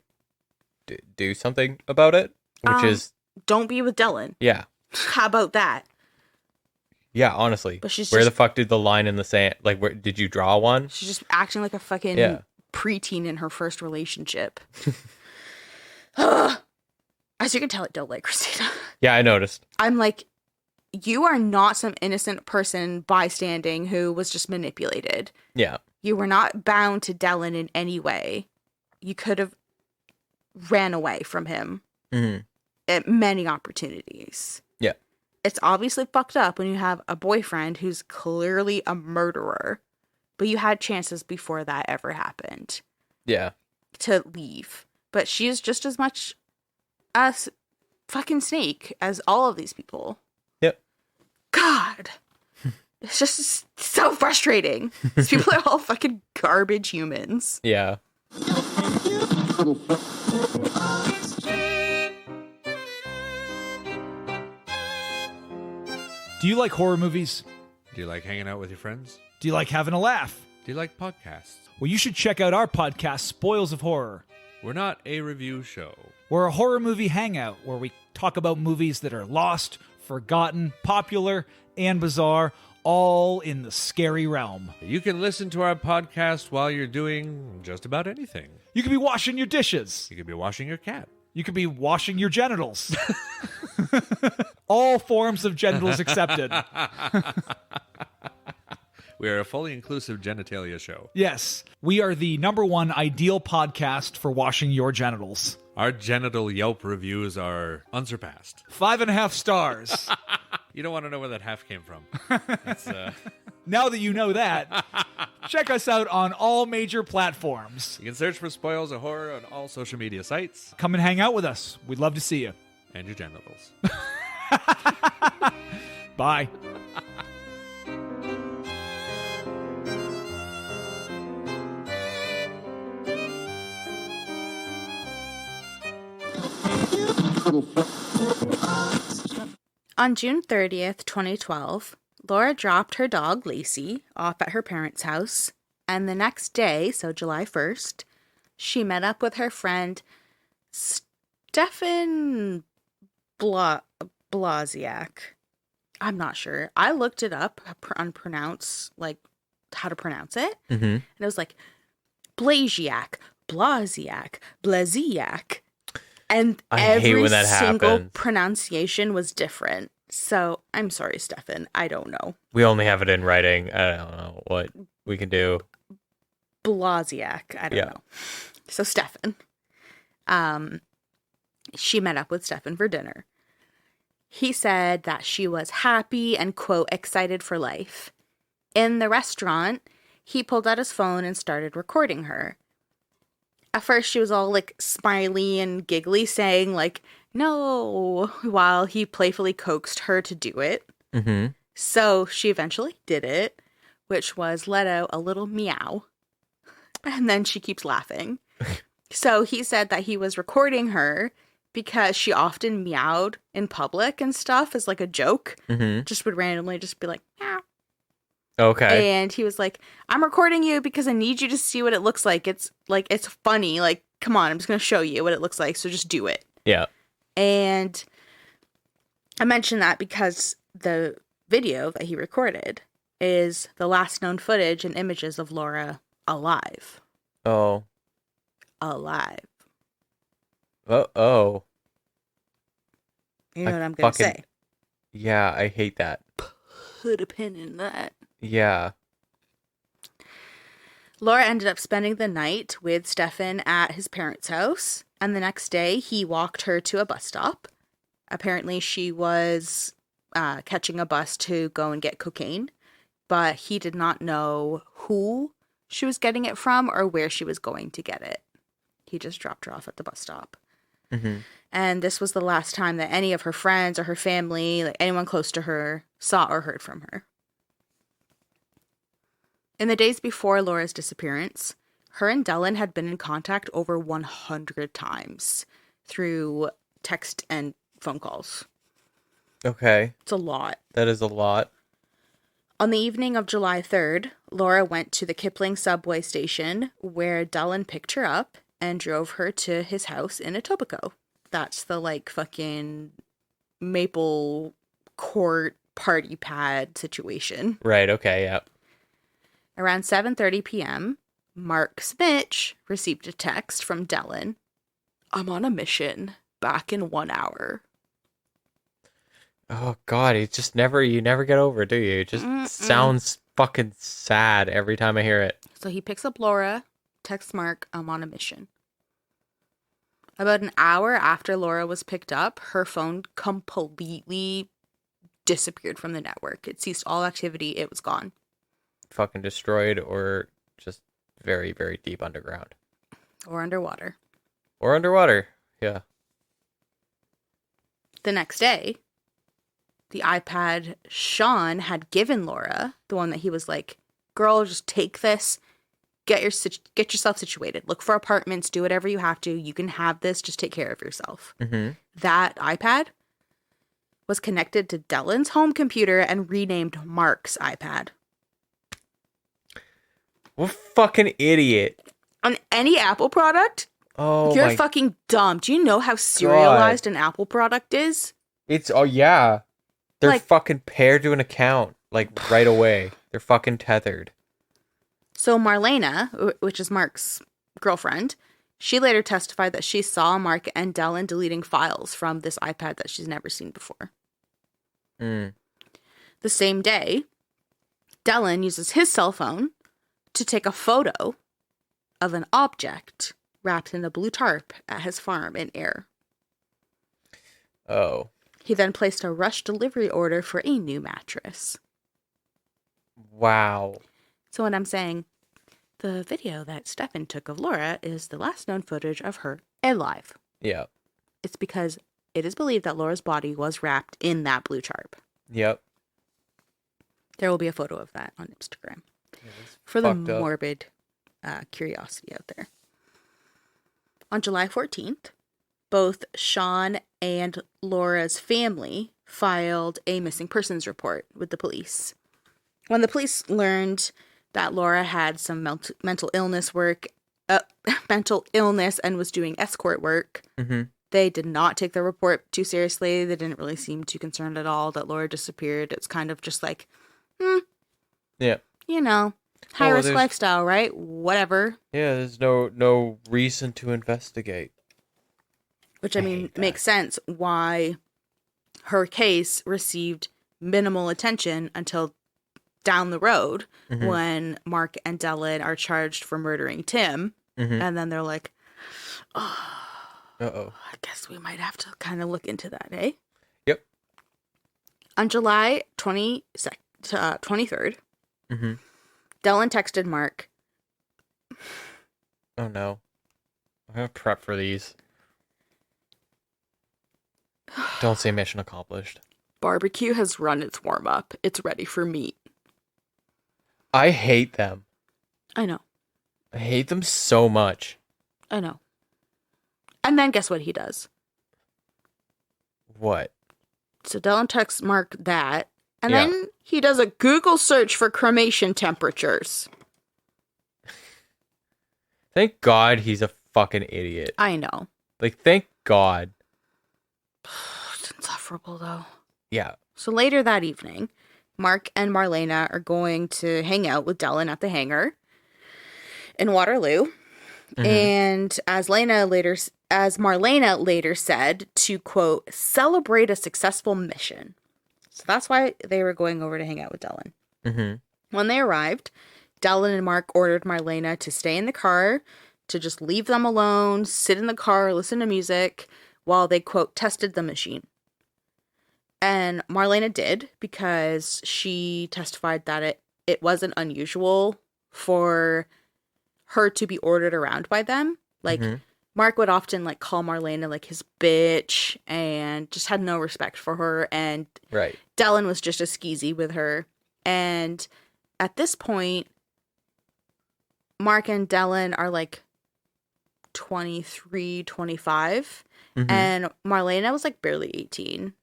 Speaker 2: do something about it, which is...
Speaker 1: Don't be with Dellen.
Speaker 2: Yeah.
Speaker 1: How about that?
Speaker 2: Yeah, honestly.
Speaker 1: But she's
Speaker 2: where the fuck did the line in the sand... Like, where did you draw one?
Speaker 1: She's just acting like a fucking preteen in her first relationship. As you can tell, I don't like Christina.
Speaker 2: Yeah, I noticed.
Speaker 1: I'm like, you are not some innocent person bystanding who was just manipulated.
Speaker 2: Yeah.
Speaker 1: You were not bound to Dellen in any way. You could have ran away from him at many opportunities.
Speaker 2: Yeah.
Speaker 1: It's obviously fucked up when you have a boyfriend who's clearly a murderer, but you had chances before that ever happened.
Speaker 2: Yeah.
Speaker 1: To leave. But she is just as much a fucking snake as all of these people.
Speaker 2: Yep.
Speaker 1: God. It's just so frustrating. These people are all fucking garbage humans.
Speaker 2: Yeah.
Speaker 3: Do you like horror movies?
Speaker 4: Do you like hanging out with your friends?
Speaker 3: Do you like having a laugh?
Speaker 4: Do you like podcasts?
Speaker 3: Well, you should check out our podcast, Spoils of Horror.
Speaker 4: We're not a review show.
Speaker 3: We're a horror movie hangout where we talk about movies that are lost, forgotten, popular, and bizarre, all in the scary realm.
Speaker 4: You can listen to our podcast while you're doing just about anything.
Speaker 3: You could be washing your dishes.
Speaker 4: You could be washing your cat.
Speaker 3: You could be washing your genitals. All forms of genitals accepted.
Speaker 4: We are a fully inclusive genitalia show.
Speaker 3: Yes, we are the #1 ideal podcast for washing your genitals.
Speaker 4: Our genital Yelp reviews are unsurpassed.
Speaker 3: 5.5 stars.
Speaker 4: You don't want to know where that half came from.
Speaker 3: Now that you know that, check us out on all major platforms.
Speaker 4: You can search for Spoils of Horror on all social media sites.
Speaker 3: Come and hang out with us. We'd love to see you.
Speaker 4: And your genitals.
Speaker 3: Bye.
Speaker 1: On June 30th, 2012, Laura dropped her dog, Lacey, off at her parents' house, and the next day, so July 1st, she met up with her friend Stefan Blasiak. I'm not sure. I looked it up on how to pronounce it, and it was like Blasiak, Blasiak, and every single pronunciation was different. So, I'm sorry, Stefan. I don't know.
Speaker 2: We only have it in writing. I don't know what we can do.
Speaker 1: Blasiak. I don't know. So, Stefan. She met up with Stefan for dinner. He said that she was happy and, quote, excited for life. In the restaurant, he pulled out his phone and started recording her. At first, she was all, like, smiley and giggly, saying, like, no, while he playfully coaxed her to do it.
Speaker 2: Mm-hmm.
Speaker 1: So she eventually did it, which was let out a little meow. And then she keeps laughing. So he said that he was recording her because she often meowed in public and stuff as, like, a joke.
Speaker 2: Mm-hmm.
Speaker 1: Just would randomly just be like, meow.
Speaker 2: Okay.
Speaker 1: And he was like, I'm recording you because I need you to see what it looks like. It's funny. Like, come on, I'm just going to show you what it looks like. So just do it.
Speaker 2: Yeah.
Speaker 1: And I mention that because the video that he recorded is the last known footage and images of Laura alive.
Speaker 2: Oh.
Speaker 1: Alive.
Speaker 2: Oh.
Speaker 1: You know what I'm going to say?
Speaker 2: Yeah, I hate that.
Speaker 1: Put a pin in that.
Speaker 2: Yeah.
Speaker 1: Laura ended up spending the night with Stefan at his parents' house, and the next day he walked her to a bus stop. Apparently she was catching a bus to go and get cocaine, but he did not know who she was getting it from or where she was going to get it. He just dropped her off at the bus stop.
Speaker 2: Mm-hmm.
Speaker 1: And this was the last time that any of her friends or her family, like anyone close to her, saw or heard from her. In the days before Laura's disappearance, her and Dellen had been in contact over 100 times through text and phone calls.
Speaker 2: Okay.
Speaker 1: It's a lot.
Speaker 2: That is a lot.
Speaker 1: On the evening of July 3rd, Laura went to the Kipling subway station where Dellen picked her up and drove her to his house in Etobicoke. That's the, like, fucking Maple Court party pad situation.
Speaker 2: Right, okay, yeah.
Speaker 1: Around 7:30 p.m., Mark Smith received a text from Dellen. I'm on a mission. Back in 1 hour.
Speaker 2: Oh, God, you never get over it, do you? It just sounds fucking sad every time I hear it.
Speaker 1: So he picks up Laura, texts Mark, I'm on a mission. About an hour after Laura was picked up, her phone completely disappeared from the network. It ceased all activity. It was gone.
Speaker 2: Fucking destroyed or just very, very deep underground.
Speaker 1: Or underwater.
Speaker 2: Or underwater, yeah.
Speaker 1: The next day, the iPad Sean had given Laura, the one that he was like, girl, just take this, get yourself situated, look for apartments, do whatever you have to, you can have this, just take care of yourself.
Speaker 2: Mm-hmm.
Speaker 1: That iPad was connected to Dellen's home computer and renamed Mark's iPad.
Speaker 2: What fucking idiot.
Speaker 1: On any Apple product?
Speaker 2: Oh,
Speaker 1: you're fucking dumb. Do you know how serialized an Apple product is?
Speaker 2: Yeah. They're fucking paired to an account, like, right away. They're fucking tethered.
Speaker 1: So Marlena, which is Mark's girlfriend, she later testified that she saw Mark and Dellen deleting files from this iPad that she's never seen before.
Speaker 2: Mm.
Speaker 1: The same day, Dellen uses his cell phone to take a photo of an object wrapped in a blue tarp at his farm in Ayr.
Speaker 2: Oh.
Speaker 1: He then placed a rush delivery order for a new mattress.
Speaker 2: Wow.
Speaker 1: So what I'm saying, the video that Stefan took of Laura is the last known footage of her alive.
Speaker 2: Yeah.
Speaker 1: It's because it is believed that Laura's body was wrapped in that blue tarp.
Speaker 2: Yep.
Speaker 1: There will be a photo of that on Instagram. For the morbid curiosity out there. On July 14th, both Sean and Laura's family filed a missing persons report with the police. When the police learned that Laura had some mental illness and was doing escort work, they did not take the report too seriously. They didn't really seem too concerned at all that Laura disappeared. It's kind of just like,
Speaker 2: yeah,
Speaker 1: you know, high risk lifestyle, right? Whatever.
Speaker 2: Yeah, there's no reason to investigate.
Speaker 1: Which, I mean, makes sense why her case received minimal attention until down the road when Mark and Dellen are charged for murdering Tim. And then they're like, I guess we might have to kind of look into that, eh?
Speaker 2: Yep.
Speaker 1: On July 23rd, Dellen texted Mark.
Speaker 2: Oh, no. I'm going to prep for these. Don't say mission accomplished.
Speaker 1: Barbecue has run its warm-up. It's ready for meat.
Speaker 2: I hate them.
Speaker 1: I know.
Speaker 2: I hate them so much.
Speaker 1: I know. And then guess what he does?
Speaker 2: What?
Speaker 1: So Dellen texts Mark that, and then he does a Google search for cremation temperatures.
Speaker 2: Thank God he's a fucking idiot.
Speaker 1: I know.
Speaker 2: Like, thank God.
Speaker 1: It's insufferable, though.
Speaker 2: Yeah.
Speaker 1: So later that evening, Mark and Marlena are going to hang out with Dellen at the hangar in Waterloo. And as Marlena later said, to, quote, celebrate a successful mission. So that's why they were going over to hang out with Dellen. When they arrived, Dellen and Mark ordered Marlena to stay in the car, to just leave them alone, sit in the car, listen to music, while they, quote, tested the machine. And Marlena did, because she testified that it wasn't unusual for her to be ordered around by them. Like, Mark would often, like, call Marlena, like, his bitch, and just had no respect for her, and Dellen was just a skeezy with her. And at this point, Mark and Dellen are, like, 23, 25, and Marlena was, like, barely 18.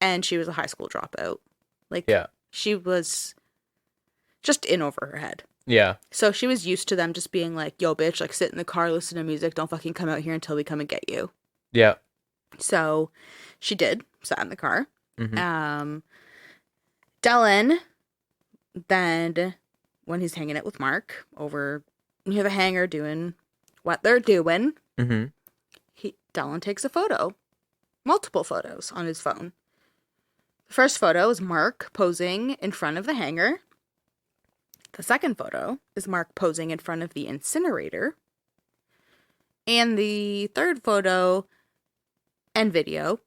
Speaker 1: And she was a high school dropout. Like, she was just in over her head.
Speaker 2: Yeah.
Speaker 1: So she was used to them just being like, yo, bitch, like, sit in the car, listen to music. Don't fucking come out here until we come and get you.
Speaker 2: Yeah.
Speaker 1: So she did, sat in the car. Dellen, then, when he's hanging out with Mark over near the hangar doing what they're doing, Dellen takes a photo. Multiple photos on his phone. The first photo is Mark posing in front of the hangar. The second photo is Mark posing in front of the incinerator. And the third photo and video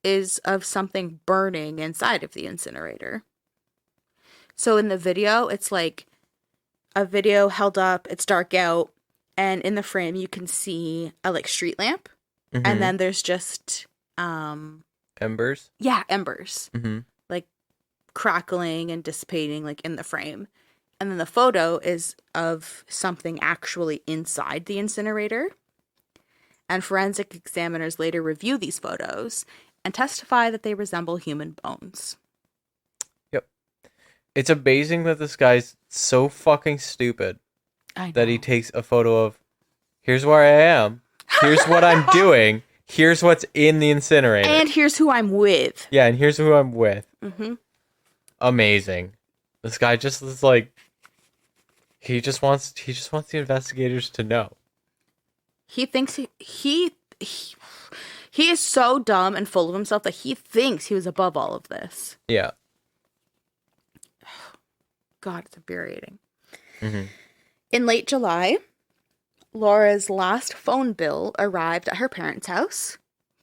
Speaker 1: is of something burning inside of the incinerator. So in the video, it's like a video held up, it's dark out, and in the frame you can see a, like, street lamp. And then there's just
Speaker 2: embers?
Speaker 1: Yeah, embers. Like, crackling and dissipating, like, in the frame. And then the photo is of something actually inside the incinerator. And forensic examiners later review these photos and testify that they resemble human bones.
Speaker 2: Yep. It's amazing that this guy's so fucking stupid that he takes a photo of, here's where I am, here's what I'm doing, here's what's in the incinerator.
Speaker 1: And here's who I'm with.
Speaker 2: Yeah, and here's who I'm with. Amazing. This guy just is like, he just wants the investigators to know.
Speaker 1: He thinks he is so dumb and full of himself that he thinks he was above all of this.
Speaker 2: Yeah.
Speaker 1: God, it's infuriating. In late July, Laura's last phone bill arrived at her parents' house.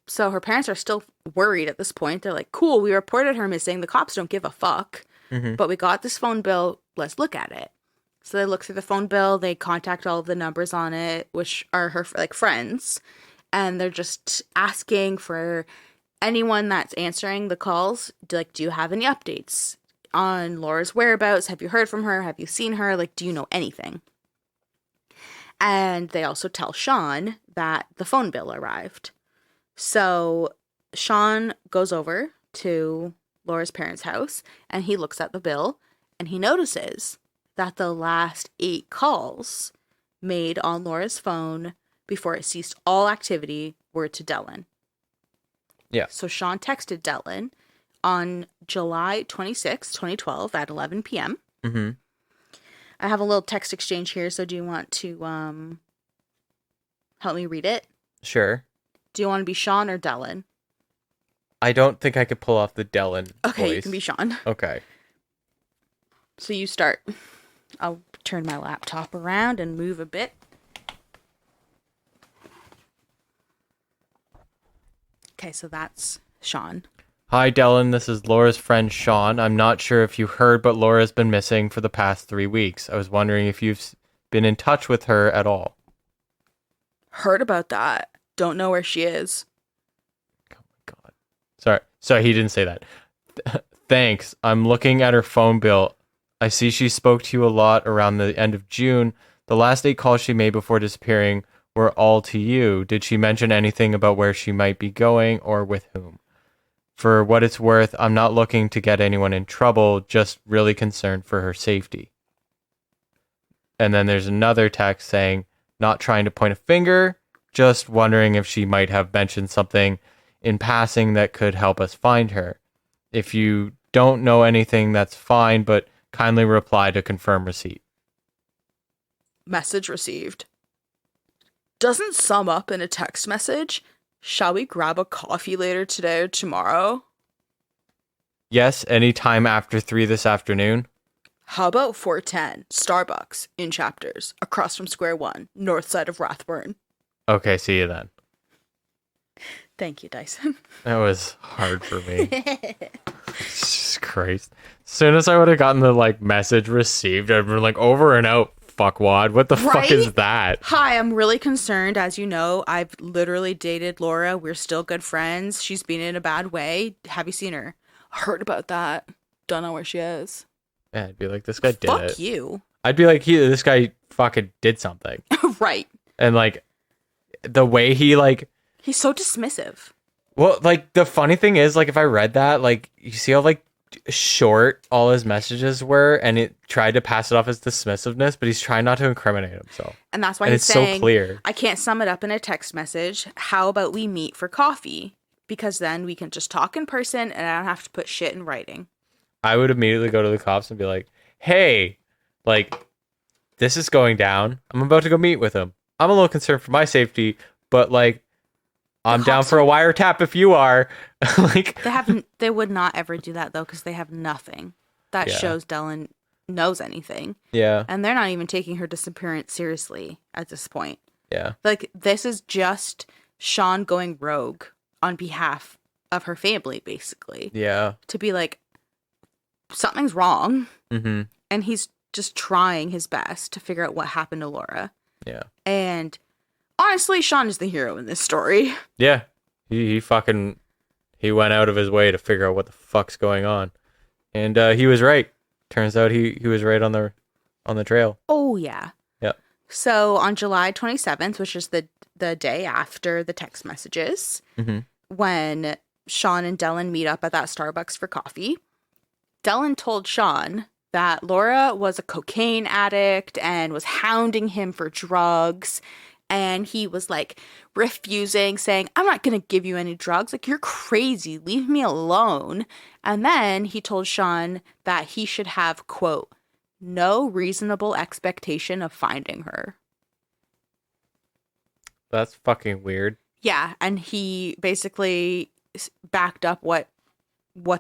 Speaker 1: So her parents are still worried at this point. They're like, cool, we reported her missing. The cops don't give a fuck. But we got this phone bill. Let's look at it. So they look through the phone bill. They contact all of the numbers on it, which are her, like, friends. And they're just asking for anyone that's answering the calls. Like, do you have any updates on Laura's whereabouts? Have you heard from her? Have you seen her? Like, do you know anything? And they also tell Sean that the phone bill arrived. So Sean goes over to Laura's parents' house and he looks at the bill And he notices that the last 8 calls made on Laura's phone before it ceased all activity were to Dellen.
Speaker 2: Yeah.
Speaker 1: So Sean texted Dellen on July 26, 2012 at 11 p.m.
Speaker 2: Mm-hmm.
Speaker 1: I have a little text exchange here, so do you want to help me read it?
Speaker 2: Sure.
Speaker 1: Do you want to be Sean or Dellen?
Speaker 2: I don't think I could pull off the Dellen
Speaker 1: Okay,
Speaker 2: voice.
Speaker 1: you can be Sean.
Speaker 2: Okay.
Speaker 1: So you start. I'll turn my laptop around and move a bit. Okay, so that's Sean.
Speaker 2: Hi, Dellen. This is Laura's friend, Sean. I'm not sure if you heard, but Laura's been missing for the past 3 weeks. I was wondering if you've been in touch with her at all.
Speaker 1: Heard about that. Don't know where she is.
Speaker 2: Oh my God. Sorry, he didn't say that. Thanks. I'm looking at her phone bill. I see she spoke to you a lot around the end of June. The last 8 calls she made before disappearing were all to you. Did she mention anything about where she might be going or with whom? For what it's worth, I'm not looking to get anyone in trouble, just really concerned for her safety. And then there's another text saying, not trying to point a finger, just wondering if she might have mentioned something in passing that could help us find her. If you don't know anything, that's fine, but kindly reply to confirm receipt.
Speaker 1: Message received. Doesn't sum up in a text message. Shall we grab a coffee later today or tomorrow?
Speaker 2: Yes, anytime after 3 this afternoon.
Speaker 1: How about 410, Starbucks, in Chapters, across from Square One, north side of Rathburn.
Speaker 2: Okay, see you then.
Speaker 1: Thank you, Dyson.
Speaker 2: That was hard for me. Jesus Christ. As soon as I would have gotten the message received, I'd been over and out, fuckwad. What the fuck is that?
Speaker 1: Hi, I'm really concerned. As you know, I've literally dated Laura. We're still good friends. She's been in a bad way. Have you seen her? Heard about that. Don't know where she is.
Speaker 2: Yeah, I'd be like, this guy did it.
Speaker 1: Fuck you.
Speaker 2: I'd be like, this guy fucking did something.
Speaker 1: Right.
Speaker 2: And the way he
Speaker 1: he's so dismissive.
Speaker 2: Well, the funny thing is, if I read that, you see how short all his messages were, and it tried to pass it off as dismissiveness, but he's trying not to incriminate himself.
Speaker 1: And that's why
Speaker 2: and
Speaker 1: he's
Speaker 2: it's
Speaker 1: saying,
Speaker 2: so clear.
Speaker 1: I can't sum it up in a text message. How about we meet for coffee? Because then we can just talk in person, and I don't have to put shit in writing. I
Speaker 2: would immediately go to the cops and be like, hey, this is going down. I'm about to go meet with him. I'm a little concerned for my safety, but I'm down for a wiretap if you are.
Speaker 1: They would not ever do that though, because they have nothing that shows Dellen knows anything.
Speaker 2: Yeah.
Speaker 1: And they're not even taking her disappearance seriously at this point.
Speaker 2: Yeah.
Speaker 1: This is just Sean going rogue on behalf of her family, basically.
Speaker 2: Yeah.
Speaker 1: To be something's wrong.
Speaker 2: Mm-hmm.
Speaker 1: And he's just trying his best to figure out what happened to Laura.
Speaker 2: Yeah.
Speaker 1: And honestly, Sean is the hero in this story.
Speaker 2: Yeah. He went out of his way to figure out what the fuck's going on. And he was right. Turns out he was right on the trail.
Speaker 1: Oh, yeah.
Speaker 2: Yeah.
Speaker 1: So on July 27th, which is the day after the text messages,
Speaker 2: mm-hmm.
Speaker 1: when Sean and Dellen meet up at that Starbucks for coffee, Dellen told Sean that Laura was a cocaine addict and was hounding him for drugs. And he was refusing, saying, I'm not going to give you any drugs. You're crazy. Leave me alone. And then he told Sean that he should have, quote, no reasonable expectation of finding her.
Speaker 2: That's fucking weird.
Speaker 1: Yeah. And he basically backed up what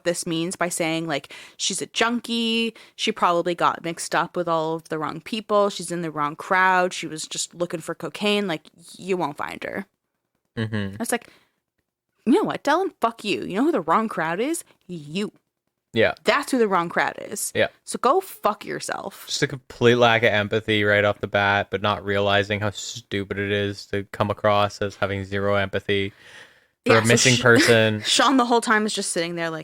Speaker 1: this means by saying she's a junkie. She probably got mixed up with all of the wrong people. She's in the wrong crowd. She was just looking for cocaine. You won't find her.
Speaker 2: Mm-hmm.
Speaker 1: I was you know what, Dellen? Fuck you. You know who the wrong crowd is? You.
Speaker 2: Yeah.
Speaker 1: That's who the wrong crowd is.
Speaker 2: Yeah.
Speaker 1: So go fuck yourself.
Speaker 2: Just a complete lack of empathy right off the bat, but not realizing how stupid it is to come across as having zero empathy for a missing person.
Speaker 1: Sean the whole time is just sitting there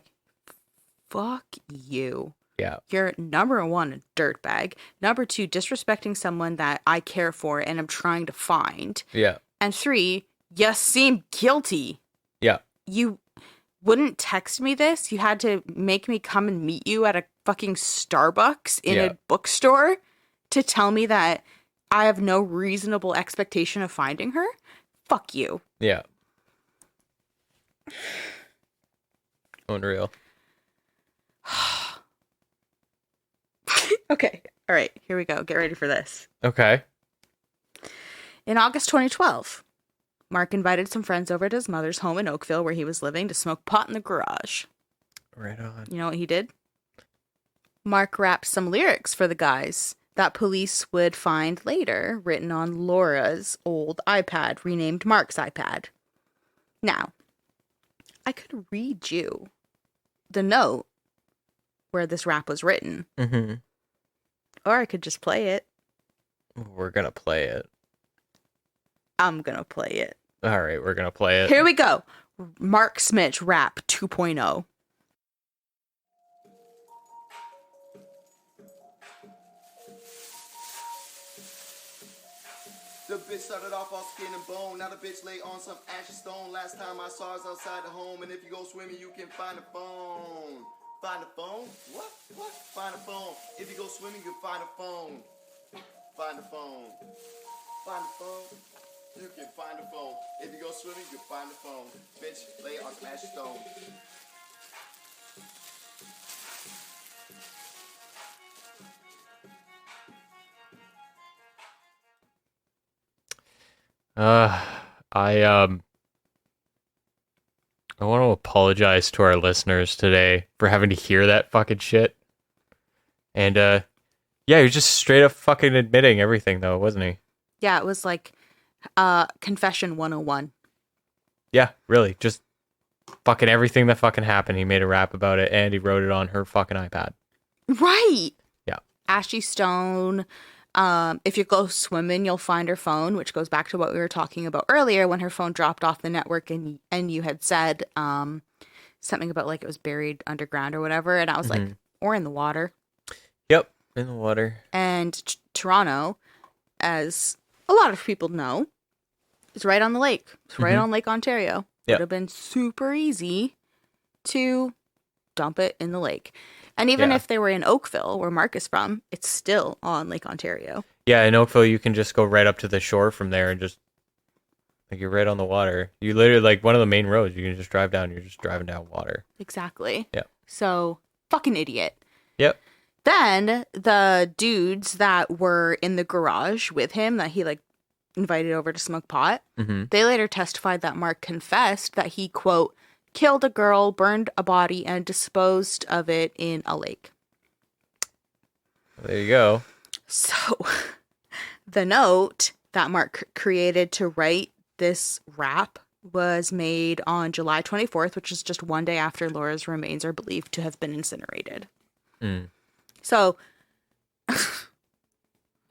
Speaker 1: fuck you.
Speaker 2: Yeah.
Speaker 1: You're number one, a dirtbag. Number two, disrespecting someone that I care for and I'm trying to find.
Speaker 2: Yeah.
Speaker 1: And 3, you seem guilty.
Speaker 2: Yeah.
Speaker 1: You wouldn't text me this. You had to make me come and meet you at a fucking Starbucks in a bookstore to tell me that I have no reasonable expectation of finding her? Fuck you.
Speaker 2: Yeah. Unreal.
Speaker 1: Okay. All right. Here we go. Get ready for this.
Speaker 2: Okay.
Speaker 1: In August 2012, Mark invited some friends over to his mother's home in Oakville where he was living to smoke pot in the garage.
Speaker 2: Right on.
Speaker 1: You know what he did? Mark rapped some lyrics for the guys that police would find later written on Laura's old iPad, renamed Mark's iPad. Now, I could read you the note where this rap was written.
Speaker 2: Mm-hmm.
Speaker 1: Or I could just play it.
Speaker 2: We're going to play it.
Speaker 1: I'm going to play it.
Speaker 2: All right, we're going to play it.
Speaker 1: Here we go. Mark Smith rap 2.0.
Speaker 5: The bitch started off all skin and bone. Now the bitch lay on some ashy stone. Last time I saw her outside the home. And if you go swimming, you can find a phone. Find a phone? What? Find a phone. If you go swimming, you can find a phone. Find a phone. Find a phone. You can find a phone. If you go swimming, you can find a phone. Bitch lay on some ashy stone.
Speaker 2: I want to apologize to our listeners today for having to hear that fucking shit. And yeah, he was just straight up fucking admitting everything though, wasn't he?
Speaker 1: Yeah, it was like confession 101.
Speaker 2: Yeah, really, just fucking everything that fucking happened. He made a rap about it and he wrote it on her fucking iPad.
Speaker 1: Right.
Speaker 2: Yeah.
Speaker 1: Ashy stone. If you go swimming, you'll find her phone, which goes back to what we were talking about earlier when her phone dropped off the network and you had said something about like it was buried underground or whatever. And I was like, or in the water.
Speaker 2: Yep, in the water.
Speaker 1: And Toronto, as a lot of people know, is right on the lake. It's right on Lake Ontario.
Speaker 2: Yep.
Speaker 1: Would have been super easy to dump it in the lake. And even if they were in Oakville, where Mark is from, it's still on Lake Ontario.
Speaker 2: Yeah, in Oakville, you can just go right up to the shore from there and just, like, you're right on the water. You literally, like, one of the main roads, you can just drive down. You're just driving down water.
Speaker 1: Exactly.
Speaker 2: Yeah.
Speaker 1: So, fucking idiot.
Speaker 2: Yep.
Speaker 1: Then, the dudes that were in the garage with him, that he, like, invited over to smoke pot, they later testified that Mark confessed that he, quote, killed a girl, burned a body, and disposed of it in a lake.
Speaker 2: There you go.
Speaker 1: So, the note that Mark created to write this rap was made on July 24th, which is just one day after Laura's remains are believed to have been incinerated. So,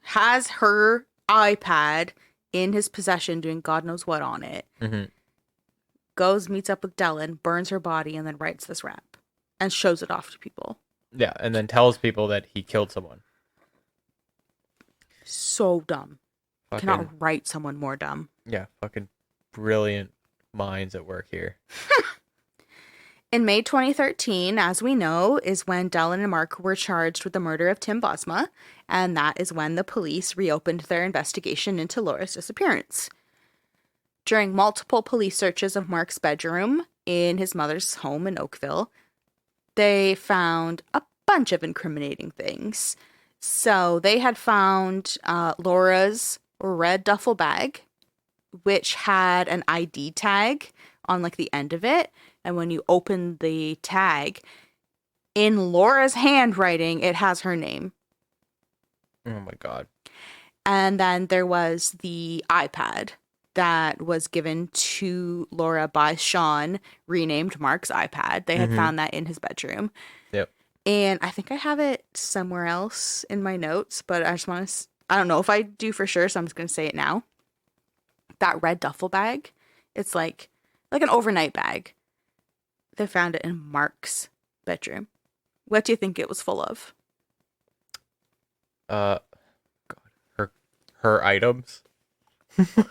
Speaker 1: has her iPad in his possession doing God knows what on it. Goes, meets up with Dellen, burns her body, and then writes this rap and shows it off to people.
Speaker 2: Yeah, and then tells people that he killed someone.
Speaker 1: So dumb.
Speaker 2: Fucking,
Speaker 1: Cannot write someone more dumb.
Speaker 2: Yeah, fucking brilliant minds at work here.
Speaker 1: In May 2013, as we know, is when Dellen and Mark were charged with the murder of Tim Bosma, and that is when the police reopened their investigation into Laura's disappearance. During multiple police searches of Mark's bedroom in his mother's home in Oakville, they found a bunch of incriminating things. So they had found Laura's red duffel bag, which had an ID tag on like the end of it. And when you open the tag, in Laura's handwriting, it has her name.
Speaker 2: Oh my God.
Speaker 1: And then there was the iPad that was given to Laura by Sean, renamed Mark's iPad. They had found that in his bedroom.
Speaker 2: Yep.
Speaker 1: And I think I have it somewhere else in my notes, but I just want to, I don't know if I do for sure, so I'm just going to say it now. That red duffel bag, it's like an overnight bag. They found it in Mark's bedroom. What do you think it was full of?
Speaker 2: God, her items.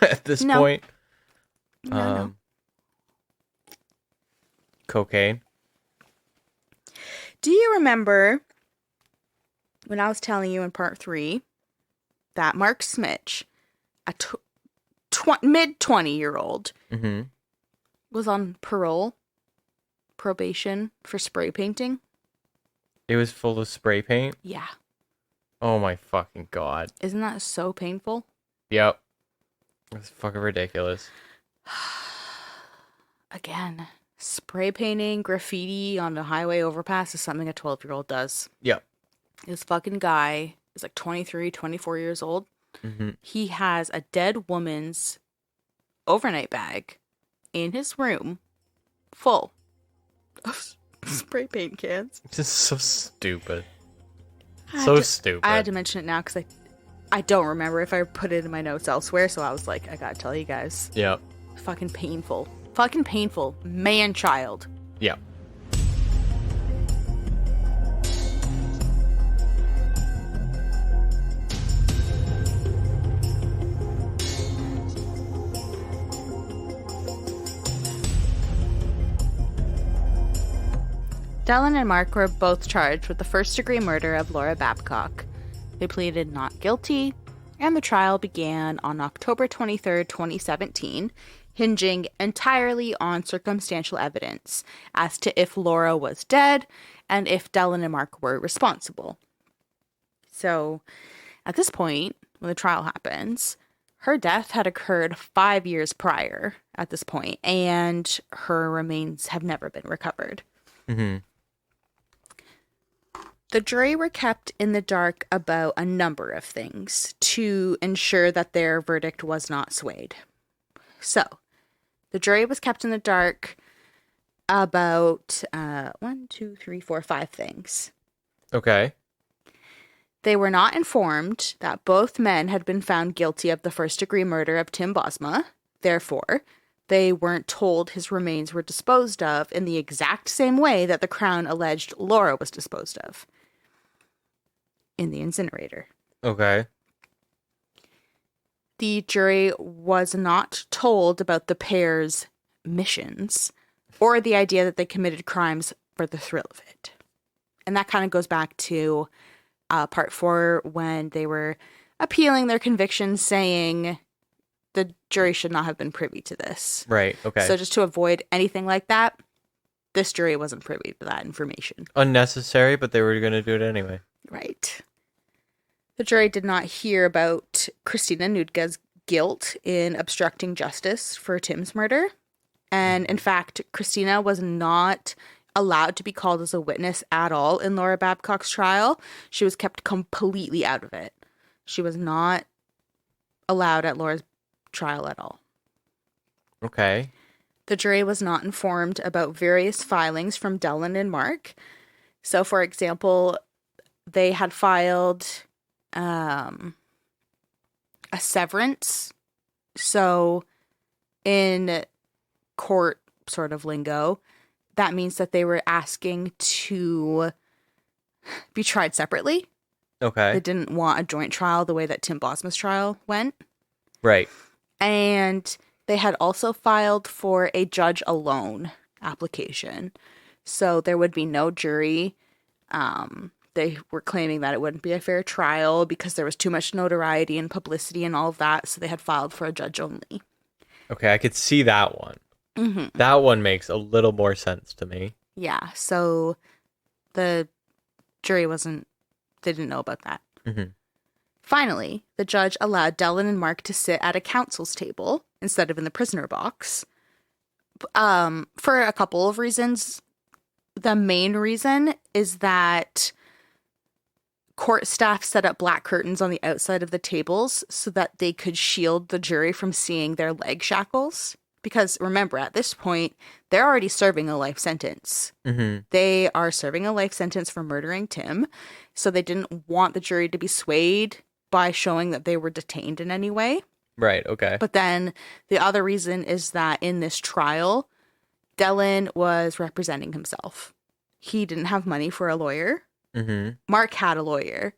Speaker 2: At this point,
Speaker 1: No.
Speaker 2: Cocaine.
Speaker 1: Do you remember when I was telling you in part 3 that Mark Smitch, a mid-20-year-old, was on probation for spray painting.
Speaker 2: It was full of spray paint?
Speaker 1: Yeah.
Speaker 2: Oh my fucking God.
Speaker 1: Isn't that so painful?
Speaker 2: Yep. It's fucking ridiculous.
Speaker 1: Again, spray painting, graffiti on the highway overpass is something a 12-year-old does.
Speaker 2: Yep.
Speaker 1: This fucking guy is like 23, 24 years old. He has a dead woman's overnight bag in his room full of spray paint cans.
Speaker 2: This is so stupid. Stupid.
Speaker 1: I had to mention it now because I don't remember if I put it in my notes elsewhere, so I was like, I gotta tell you guys.
Speaker 2: Yep.
Speaker 1: Fucking painful. Fucking painful. Man-child.
Speaker 2: Yep.
Speaker 1: Dellen and Mark were both charged with the first-degree murder of Laura Babcock. They pleaded not guilty, and the trial began on October 23rd, 2017, hinging entirely on circumstantial evidence as to if Laura was dead and if Dellen and Mark were responsible. So, at this point, when the trial happens, her death had occurred 5 years prior at this point, and her remains have never been recovered. The jury were kept in the dark about a number of things to ensure that their verdict was not swayed. So, the jury was kept in the dark about 5 things.
Speaker 2: Okay.
Speaker 1: They were not informed that both men had been found guilty of the first-degree murder of Tim Bosma. Therefore, they weren't told his remains were disposed of in the exact same way that the Crown alleged Laura was disposed of. In the incinerator.
Speaker 2: Okay.
Speaker 1: The jury was not told about the pair's missions or the idea that they committed crimes for the thrill of it. And that kind of goes back to part 4 when they were appealing their convictions, saying the jury should not have been privy to this.
Speaker 2: Right, okay.
Speaker 1: So just to avoid anything like that, this jury wasn't privy to that information.
Speaker 2: Unnecessary, but they were going to do it anyway.
Speaker 1: Right. The jury did not hear about Christina Nudga's guilt in obstructing justice for Tim's murder. And in fact, Christina was not allowed to be called as a witness at all in Laura Babcock's trial. She was kept completely out of it. She was not allowed at Laura's trial at all.
Speaker 2: Okay.
Speaker 1: The jury was not informed about various filings from Dellen and Mark. So, for example, they had filed a severance. So, in court sort of lingo, that means that they were asking to be tried separately.
Speaker 2: Okay.
Speaker 1: They didn't want a joint trial the way that Tim Bosma's trial went.
Speaker 2: Right.
Speaker 1: And they had also filed for a judge alone application. So there would be no jury. They were claiming that it wouldn't be a fair trial because there was too much notoriety and publicity and all of that. So they had filed for a judge only.
Speaker 2: Okay, I could see that one.
Speaker 1: Mm-hmm.
Speaker 2: That one makes a little more sense to me.
Speaker 1: Yeah, so the jury they didn't know about that.
Speaker 2: Mm-hmm.
Speaker 1: Finally, the judge allowed Dellen and Mark to sit at a counsel's table instead of in the prisoner box for a couple of reasons. The main reason is that court staff set up black curtains on the outside of the tables so that they could shield the jury from seeing their leg shackles. Because remember, at this point, they're already serving a life sentence.
Speaker 2: Mm-hmm.
Speaker 1: They are serving a life sentence for murdering Tim. So they didn't want the jury to be swayed by showing that they were detained in any way.
Speaker 2: Right, okay.
Speaker 1: But then the other reason is that in this trial, Dellen was representing himself. He didn't have money for a lawyer.
Speaker 2: Mm-hmm.
Speaker 1: Mark had a lawyer,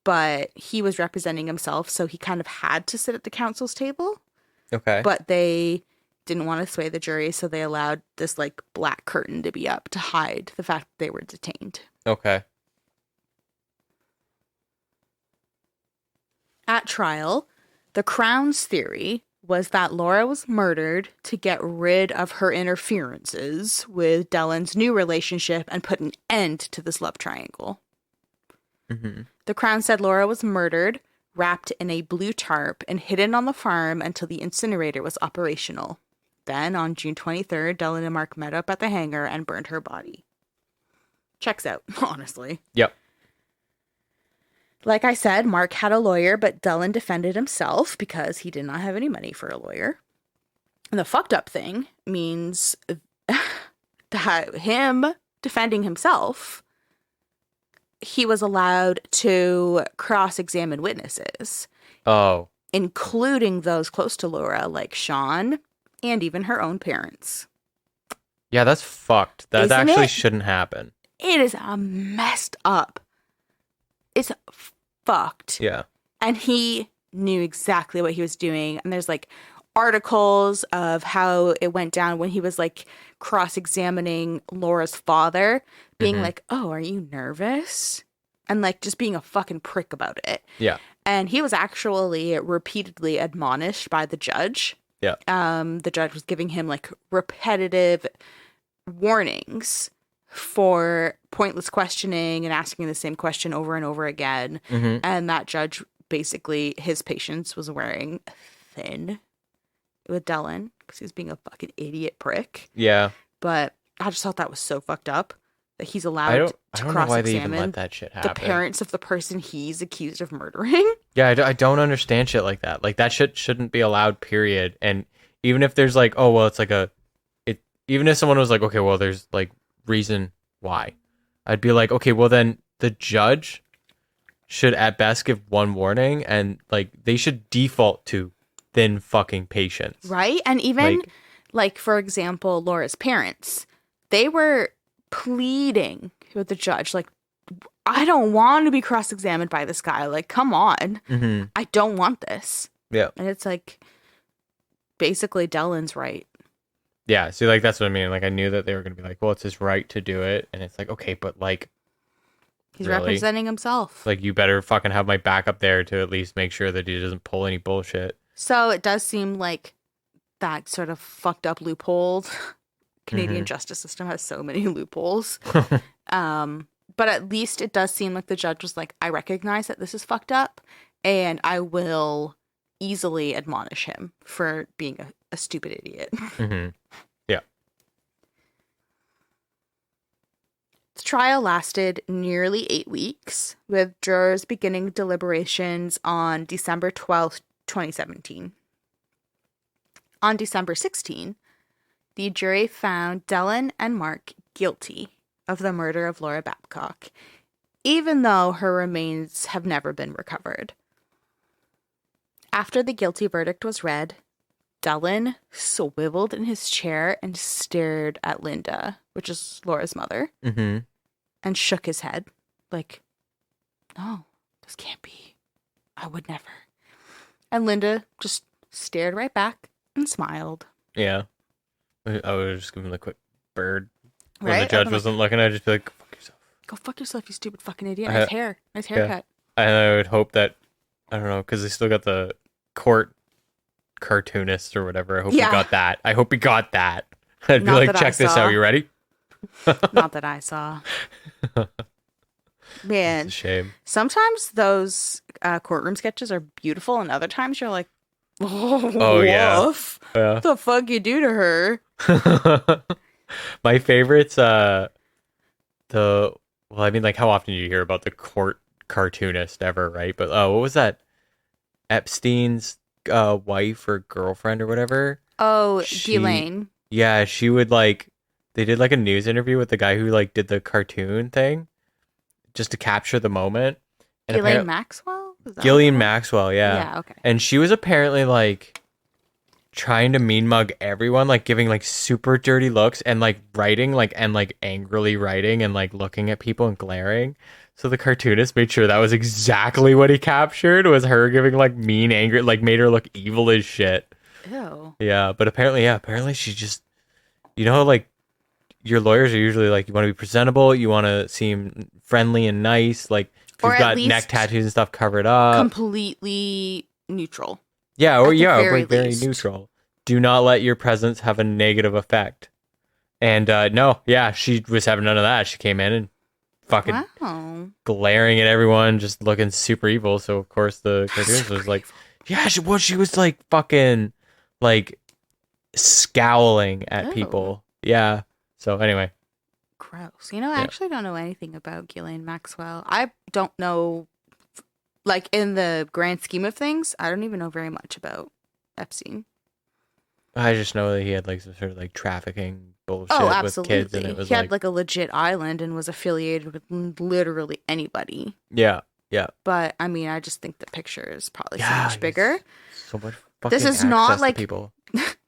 Speaker 1: but he was representing himself, so he kind of had to sit at the counsel's table.
Speaker 2: Okay.
Speaker 1: But they didn't want to sway the jury, so they allowed this like black curtain to be up to hide the fact that they were detained.
Speaker 2: Okay.
Speaker 1: At trial, the Crown's theory was that Laura was murdered to get rid of her interferences with Dellen's new relationship and put an end to this love triangle.
Speaker 2: Mm-hmm.
Speaker 1: The Crown said Laura was murdered, wrapped in a blue tarp, and hidden on the farm until the incinerator was operational. Then, on June 23rd, Dellen and Mark met up at the hangar and burned her body. Checks out, honestly.
Speaker 2: Yep.
Speaker 1: Like I said, Mark had a lawyer, but Dellen defended himself because he did not have any money for a lawyer. And the fucked up thing means that him defending himself, he was allowed to cross-examine witnesses.
Speaker 2: Oh.
Speaker 1: Including those close to Laura, like Sean, and even her own parents.
Speaker 2: Yeah, that's fucked. That
Speaker 1: Isn't
Speaker 2: actually
Speaker 1: it?
Speaker 2: Shouldn't happen.
Speaker 1: It is messed up. It's fucked.
Speaker 2: Yeah.
Speaker 1: And he knew exactly what he was doing. And there's like articles of how it went down when he was like cross-examining Laura's father, being like, oh, are you nervous? And like just being a fucking prick about it.
Speaker 2: Yeah.
Speaker 1: And he was actually repeatedly admonished by the judge.
Speaker 2: Yeah.
Speaker 1: The judge was giving him like repetitive warnings for pointless questioning and asking the same question over and over again.
Speaker 2: Mm-hmm.
Speaker 1: And that judge, basically, his patience was wearing thin with Dellen because he was being a fucking idiot prick.
Speaker 2: Yeah.
Speaker 1: But I just thought that was so fucked up that he's allowed
Speaker 2: I
Speaker 1: to
Speaker 2: don't know why they even
Speaker 1: cross-examine
Speaker 2: let that shit happen.
Speaker 1: the parents of the person he's accused of murdering.
Speaker 2: Yeah, I don't understand shit like that. Like, that shit shouldn't be allowed, period. And even if there's like, oh, well, it's like even if someone was like, okay, well, there's like reason why, I'd be like, okay, well, then the judge should at best give one warning, and like they should default to thin fucking patience.
Speaker 1: Right? And even like for example, Laura's parents, they were pleading with the judge, like, I don't want to be cross-examined by this guy. Like, come on.
Speaker 2: Mm-hmm.
Speaker 1: I don't want this.
Speaker 2: Yeah.
Speaker 1: And it's like, basically, Dellen's right.
Speaker 2: Yeah, see, like, that's what I mean. Like, I knew that they were going to be like, well, it's his right to do it. And it's like, okay, but, like,
Speaker 1: he's
Speaker 2: really?
Speaker 1: representing himself.
Speaker 2: Like, you better fucking have my back up there to at least make sure that he doesn't pull any bullshit.
Speaker 1: So it does seem like that sort of fucked up loophole. Canadian justice system has so many loopholes. But at least it does seem like the judge was like, I recognize that this is fucked up, and I will easily admonish him for being a stupid idiot.
Speaker 2: Mm-hmm. Yeah.
Speaker 1: The trial lasted nearly 8 weeks, with jurors beginning deliberations on December 12th, 2017. On December 16, the jury found Dellen and Mark guilty of the murder of Laura Babcock, even though her remains have never been recovered. After the guilty verdict was read, Dellen swiveled in his chair and stared at Linda, which is Laura's mother, and shook his head like, no, this can't be. I would never. And Linda just stared right back and smiled.
Speaker 2: Yeah. I would just give him the quick bird. When
Speaker 1: Right?
Speaker 2: the judge wasn't looking, I'd just be like, go fuck yourself.
Speaker 1: Go fuck yourself, you stupid fucking idiot. Nice hair. Nice haircut.
Speaker 2: Yeah. And I would hope that, I don't know, because they still got the court cartoonist or whatever. I hope he got that. I hope he got that. I'd be
Speaker 1: Not
Speaker 2: like,
Speaker 1: that I
Speaker 2: check this
Speaker 1: saw.
Speaker 2: out. You ready?
Speaker 1: Not that I saw. Man,
Speaker 2: It's a shame.
Speaker 1: sometimes those courtroom sketches are beautiful, and other times you're like,
Speaker 2: Oh, yeah.
Speaker 1: woof.
Speaker 2: Yeah.
Speaker 1: What the fuck you do to her?
Speaker 2: My favorite's like, how often do you hear about the court cartoonist ever, right? But what was that? Epstein's wife or girlfriend or whatever.
Speaker 1: Oh,
Speaker 2: She-
Speaker 1: Ghislaine.
Speaker 2: Yeah, she would they did like a news interview with the guy who did the cartoon thing just to capture the moment. And
Speaker 1: Ghislaine Maxwell? Is that
Speaker 2: Gillian
Speaker 1: what-
Speaker 2: Maxwell, yeah.
Speaker 1: Yeah, okay.
Speaker 2: And she was apparently trying to mean mug everyone, giving super dirty looks and writing and angrily writing and looking at people and glaring. So the cartoonist made sure that was exactly what he captured, was her giving mean, angry, made her look evil as shit.
Speaker 1: Ew.
Speaker 2: Yeah, but apparently she just, how your lawyers are usually you want to be presentable, you want to seem friendly and nice, you've got neck tattoos and stuff covered up.
Speaker 1: Completely neutral.
Speaker 2: Yeah, or very neutral. Do not let your presence have a negative effect. And no, yeah, she was having none of that. She came in and fucking glaring at everyone, just looking super evil. So of course the cartoonist was like, yeah, she was like fucking like scowling at people. Yeah. So anyway.
Speaker 1: Gross. You know, I actually don't know anything about Ghislaine Maxwell. I don't know, like, in the grand scheme of things, I don't even know very much about Epstein.
Speaker 2: I just know that he had like some sort of like trafficking bullshit with kids, and it was
Speaker 1: he had like a legit island and was affiliated with literally anybody.
Speaker 2: Yeah, yeah.
Speaker 1: But I mean, I just think the picture is probably so much bigger.
Speaker 2: So much.
Speaker 1: This is not like
Speaker 2: people.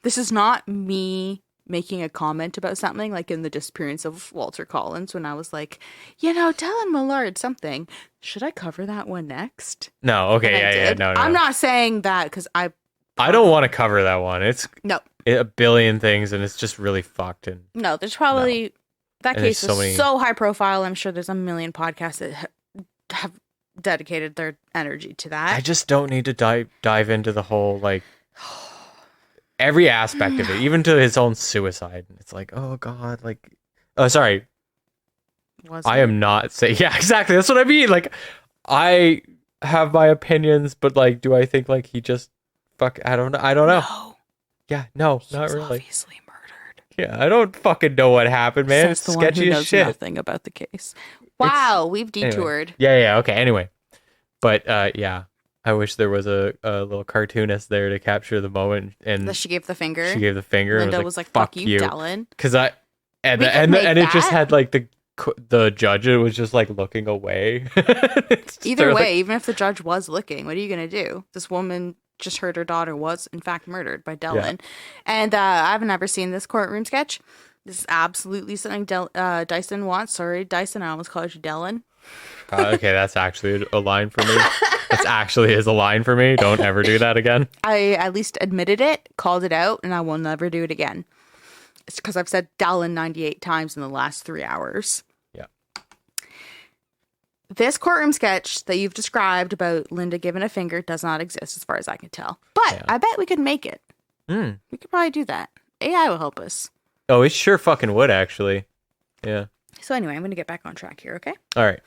Speaker 1: This is not me making a comment about something like in the disappearance of Walter Collins when I was like, you know, Dellen Millard something. Should I cover that one next?
Speaker 2: No, okay, no.
Speaker 1: I'm not saying that because I
Speaker 2: don't want to cover that one. It's a billion things, and it's just really fucked. And
Speaker 1: no, there's probably that case was so high profile. I'm sure there's a million podcasts that have dedicated their energy to that.
Speaker 2: I just don't need to dive into the whole like every aspect of it, even to his own suicide. It's like, oh god, like, oh sorry, I am not saying. Yeah, exactly. That's what I mean. Like, I have my opinions, but like, do I think like he just I don't know.
Speaker 1: No.
Speaker 2: Yeah, no,
Speaker 1: he
Speaker 2: not
Speaker 1: was
Speaker 2: really.
Speaker 1: Obviously murdered.
Speaker 2: Yeah, I don't fucking know what happened, man.
Speaker 1: Says the
Speaker 2: sketchy
Speaker 1: one who
Speaker 2: as
Speaker 1: knows
Speaker 2: shit.
Speaker 1: nothing about the case. Wow, we've detoured.
Speaker 2: Anyway. Yeah, okay. Anyway, but yeah, I wish there was a little cartoonist there to capture the moment, and
Speaker 1: that she gave the finger.
Speaker 2: She gave the finger.
Speaker 1: Linda was like, "Fuck you, Dellen."
Speaker 2: Because and it just had like the judge. It was just like looking away.
Speaker 1: Either way, even if the judge was looking, what are you gonna do? This woman just heard her daughter was in fact murdered by Dellen, and I've never seen this courtroom sketch. This is absolutely something Dyson wants. Sorry, Dyson, I almost called you Dellen.
Speaker 2: Okay, that's actually a line for me. That's actually is a line for me. Don't ever do that again.
Speaker 1: I at least admitted it, called it out, and I will never do it again. It's because I've said Dellen 98 times in the last 3 hours.
Speaker 2: Yeah.
Speaker 1: This courtroom sketch that you've described about Linda giving a finger does not exist as far as I can tell. But I bet we could make it. We could probably do that. AI will help us.
Speaker 2: Oh, it sure fucking would, actually. Yeah.
Speaker 1: So anyway, I'm going to get back on track here, okay?
Speaker 2: All right.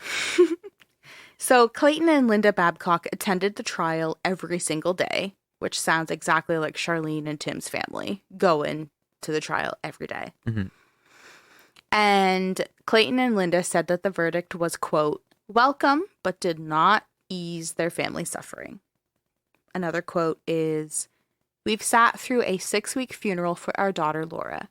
Speaker 1: So Clayton and Linda Babcock attended the trial every single day, which sounds exactly like Charlene and Tim's family going to the trial every day.
Speaker 2: Mm-hmm.
Speaker 1: And Clayton and Linda said that the verdict was, quote, welcome, but did not ease their family suffering. Another quote is, we've sat through a 6-week funeral for our daughter, Laura.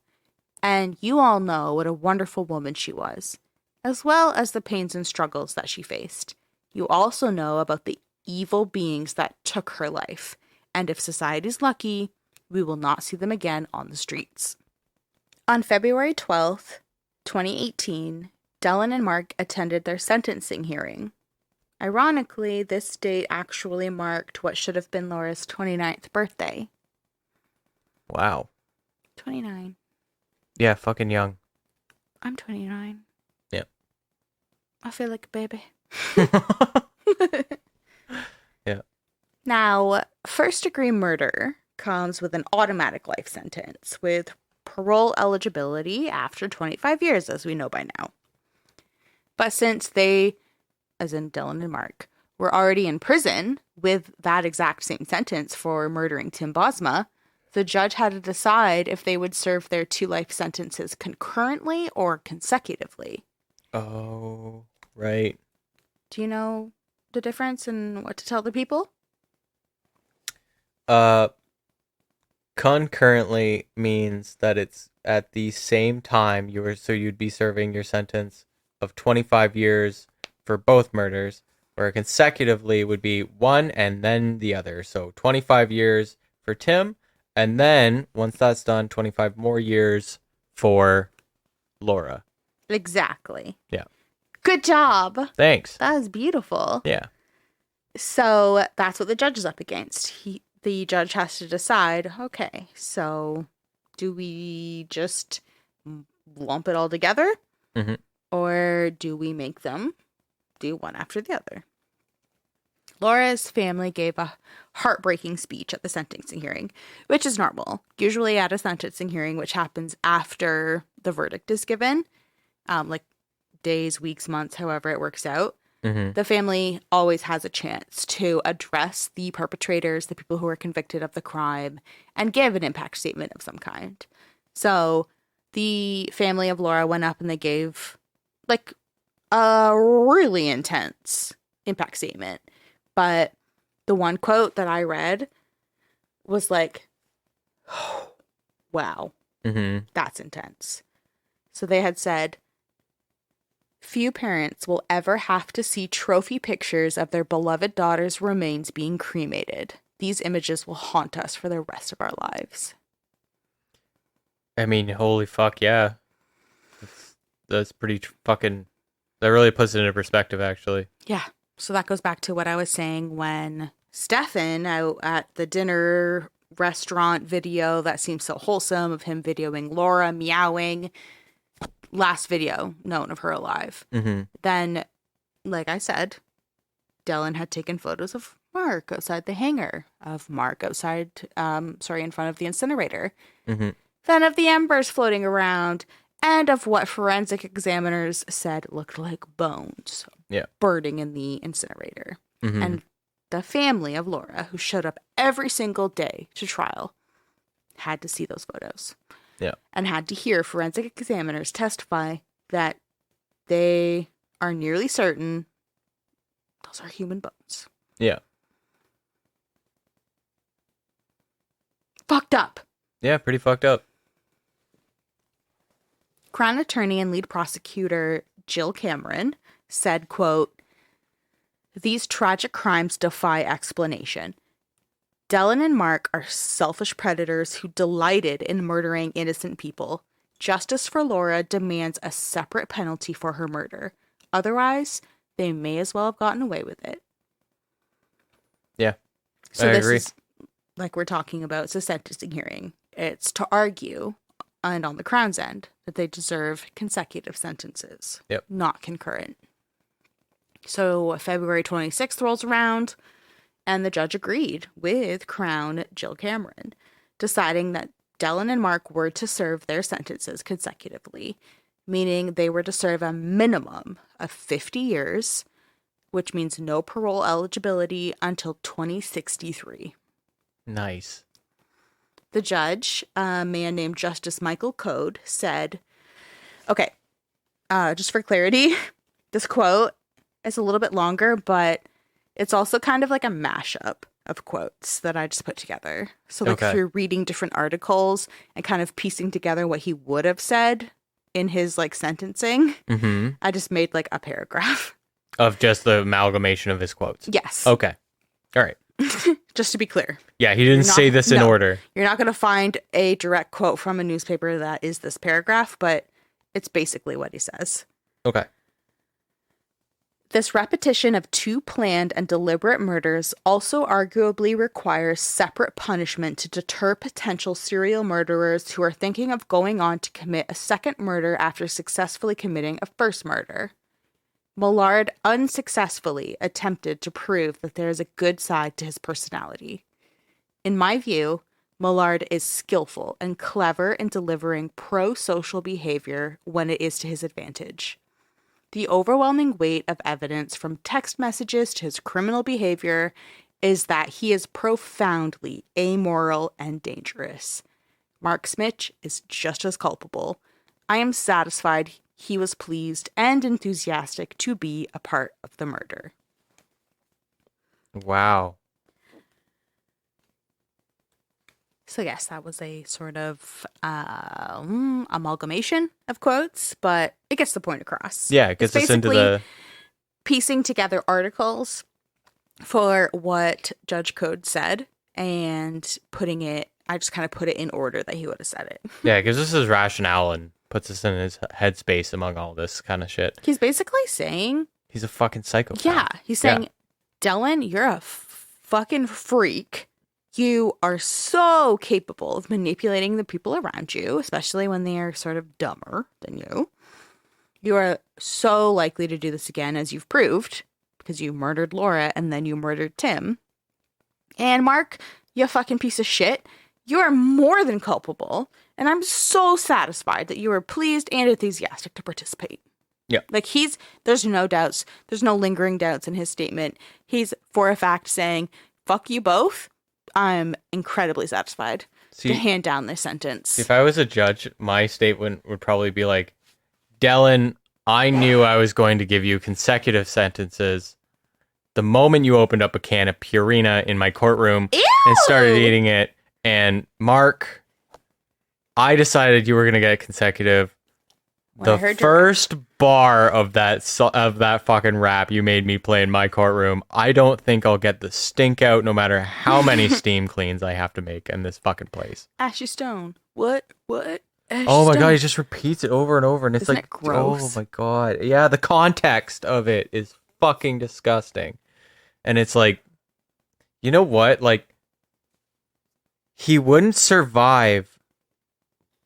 Speaker 1: And you all know what a wonderful woman she was, as well as the pains and struggles that she faced. You also know about the evil beings that took her life. And if society's lucky, we will not see them again on the streets. On February 12th, 2018, Dellen and Mark attended their sentencing hearing. Ironically, this date actually marked what should have been Laura's 29th birthday.
Speaker 2: Wow.
Speaker 1: 29.
Speaker 2: Yeah, fucking young.
Speaker 1: I'm 29.
Speaker 2: Yeah.
Speaker 1: I feel like a baby.
Speaker 2: Yeah.
Speaker 1: Now, first-degree murder comes with an automatic life sentence with parole eligibility after 25 years, as we know by now. But since they, as in Dellen and Mark, were already in prison with that exact same sentence for murdering Tim Bosma, the judge had to decide if they would serve their 2 life sentences concurrently or consecutively.
Speaker 2: Oh, right.
Speaker 1: Do you know the difference and what to tell the people?
Speaker 2: Concurrently means that it's at the same time you'd be serving your sentence of 25 years for both murders, where consecutively would be one and then the other. So 25 years for Tim, and then once that's done, 25 more years for Laura.
Speaker 1: Exactly.
Speaker 2: Yeah.
Speaker 1: Good job.
Speaker 2: Thanks.
Speaker 1: That was beautiful.
Speaker 2: Yeah.
Speaker 1: So that's what the judge is up against. The judge has to decide, okay, so do we just lump it all together?
Speaker 2: Mm-hmm.
Speaker 1: Or do we make them do one after the other. Laura's family gave a heartbreaking speech at the sentencing hearing, which is normal. Usually at a sentencing hearing, which happens after the verdict is given, like days, weeks, months, however it works out, the family always has a chance to address the perpetrators, the people who are convicted of the crime, and give an impact statement of some kind. So the family of Laura went up and they gave like a really intense impact statement. But the one quote that I read was like, oh, wow, that's intense. So they had said, few parents will ever have to see trophy pictures of their beloved daughter's remains being cremated. These images will haunt us for the rest of our lives.
Speaker 2: I mean, holy fuck, yeah. That's pretty fucking... That really puts it into perspective, actually.
Speaker 1: Yeah. So that goes back to what I was saying when Stefan out at the dinner restaurant video that seems so wholesome of him videoing Laura meowing, last video known of her alive. Then, like I said, Dellen had taken photos of Mark outside the hangar, of Mark outside, in front of the incinerator, then of the embers floating around, and of what forensic examiners said looked like bones burning in the incinerator. And the family of Laura, who showed up every single day to trial, had to see those photos. And had to hear forensic examiners testify that they are nearly certain those are human bones. Fucked up.
Speaker 2: Yeah, pretty fucked up.
Speaker 1: Crown Attorney and lead prosecutor Jill Cameron said, quote, "These tragic crimes defy explanation. Dellen and Mark are selfish predators who delighted in murdering innocent people. Justice for Laura demands a separate penalty for her murder. Otherwise, they may as well have gotten away with it."
Speaker 2: Yeah,
Speaker 1: so
Speaker 2: I
Speaker 1: this
Speaker 2: agree.
Speaker 1: Is, like we're talking about, it's a sentencing hearing. It's to argue, and on the Crown's end, that they deserve consecutive sentences, not concurrent. So February 26th rolls around, and the judge agreed with Crown Jill Cameron, deciding that Dellen and Mark were to serve their sentences consecutively, meaning they were to serve a minimum of 50 years, which means no parole eligibility until 2063.
Speaker 2: Nice.
Speaker 1: The judge, a man named Justice Michael Code, said, okay, just for clarity, this quote is a little bit longer, but it's also kind of like a mashup of quotes that I just put together. So like if you're reading different articles and kind of piecing together what he would have said in his like sentencing, I just made like a paragraph.
Speaker 2: Of just the amalgamation of his quotes?
Speaker 1: Yes.
Speaker 2: Okay. All right.
Speaker 1: Just to be clear.
Speaker 2: Yeah, he didn't say this in order.
Speaker 1: You're not going to find a direct quote from a newspaper that is this paragraph, but it's basically what he says.
Speaker 2: Okay.
Speaker 1: This repetition of two planned and deliberate murders also arguably requires separate punishment to deter potential serial murderers who are thinking of going on to commit a second murder after successfully committing a first murder. Millard unsuccessfully attempted to prove that there is a good side to his personality. In my view, Millard is skillful and clever in delivering pro-social behavior when it is to his advantage. The overwhelming weight of evidence from text messages to his criminal behavior is that he is profoundly amoral and dangerous. Mark Smitch is just as culpable. I am satisfied he was pleased and enthusiastic to be a part of the murder.
Speaker 2: Wow.
Speaker 1: So yes, that was a sort of amalgamation of quotes, but it gets the point across.
Speaker 2: Yeah, it gets us into the...
Speaker 1: piecing together articles for what Judge Code said and putting it, I just kind of put it in order that he would have said it.
Speaker 2: Yeah, it gives us his rationale and puts us in his headspace among all this kind of shit.
Speaker 1: He's basically saying...
Speaker 2: He's a fucking psychopath.
Speaker 1: Yeah, he's saying, Dellen, you're a fucking freak. You are so capable of manipulating the people around you, especially when they are sort of dumber than you. You are so likely to do this again, as you've proved, because you murdered Laura and then you murdered Tim. And Mark, you fucking piece of shit, you are more than culpable, and I'm so satisfied that you were pleased and enthusiastic to participate.
Speaker 2: Yeah.
Speaker 1: Like, there's no doubts, there's no lingering doubts in his statement. He's, for a fact, saying, fuck you both. I'm incredibly satisfied to hand down this sentence.
Speaker 2: If I was a judge, my statement would probably be like, Dellen, I knew I was going to give you consecutive sentences the moment you opened up a can of Purina in my courtroom and started eating it. And Mark, I decided you were going to get consecutive. The first bar of that fucking rap you made me play in my courtroom, I don't think I'll get the stink out no matter how many steam cleans I have to make in this fucking place.
Speaker 1: Ashy Stone. What? Ashy
Speaker 2: oh my
Speaker 1: Stone.
Speaker 2: God, he just repeats it over and over, and it's
Speaker 1: Isn't
Speaker 2: like,
Speaker 1: it gross?
Speaker 2: Oh my God. Yeah, the context of it is fucking disgusting. And it's like, you know what? Like, he wouldn't survive,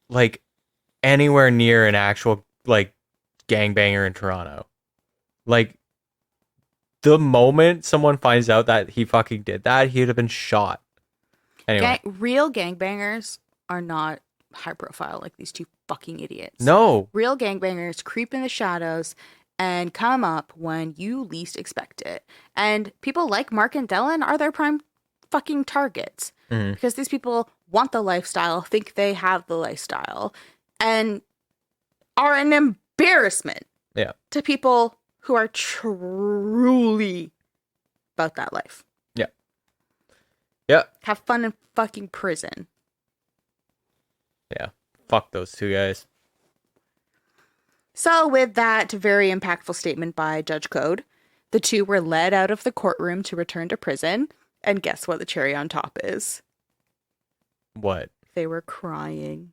Speaker 2: like, anywhere near an actual, like, gangbanger in Toronto. Like, the moment someone finds out that he fucking did that, he'd have been shot. Anyway.
Speaker 1: Real gangbangers are not high profile like these two fucking idiots.
Speaker 2: No.
Speaker 1: Real gangbangers creep in the shadows and come up when you least expect it. And people like Mark and Dellen are their prime fucking targets.
Speaker 2: Mm-hmm.
Speaker 1: Because these people want the lifestyle, think they have the lifestyle, and are an embarrassment to people who are truly about that life.
Speaker 2: Yeah. Yeah.
Speaker 1: Have fun in fucking prison.
Speaker 2: Yeah. Fuck those two guys.
Speaker 1: So with that very impactful statement by Judge Code, the two were led out of the courtroom to return to prison. And guess what the cherry on top is?
Speaker 2: What?
Speaker 1: They were crying.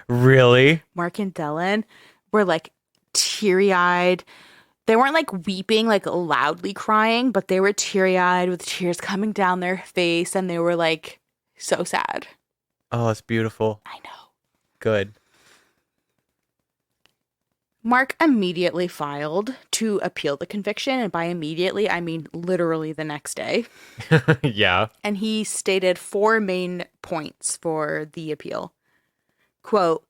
Speaker 2: Really?
Speaker 1: Mark and Dellen were like teary-eyed. They weren't like weeping, like loudly crying, but they were teary-eyed with tears coming down their face, and they were like so sad.
Speaker 2: Oh, it's beautiful.
Speaker 1: I know.
Speaker 2: Good.
Speaker 1: Mark immediately filed to appeal the conviction, and by immediately, I mean literally the next day.
Speaker 2: Yeah.
Speaker 1: And he stated 4 main points for the appeal. Quote,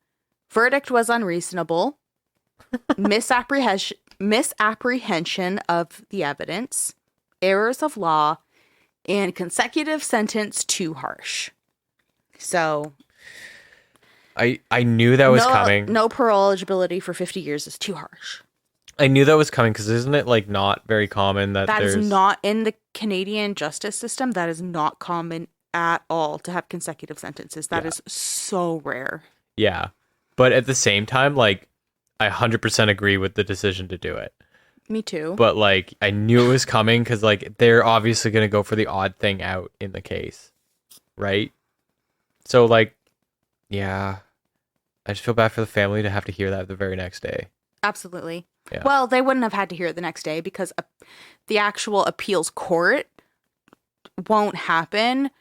Speaker 1: verdict was unreasonable, misapprehension of the evidence, errors of law, and consecutive sentence too harsh. So...
Speaker 2: I knew that was coming.
Speaker 1: No parole eligibility for 50 years is too harsh.
Speaker 2: I knew that was coming because isn't it like not very common that
Speaker 1: that
Speaker 2: there's...
Speaker 1: is not in the Canadian justice system. That is not common at all to have consecutive sentences. That is so rare.
Speaker 2: Yeah. But at the same time, like, I 100% agree with the decision to do it.
Speaker 1: Me too.
Speaker 2: But like, I knew it was coming because like they're obviously going to go for the odd thing out in the case. Right? So like, yeah. I just feel bad for the family to have to hear that the very next day.
Speaker 1: Absolutely.
Speaker 2: Yeah.
Speaker 1: Well, they wouldn't have had to hear it the next day because the actual appeals court won't happen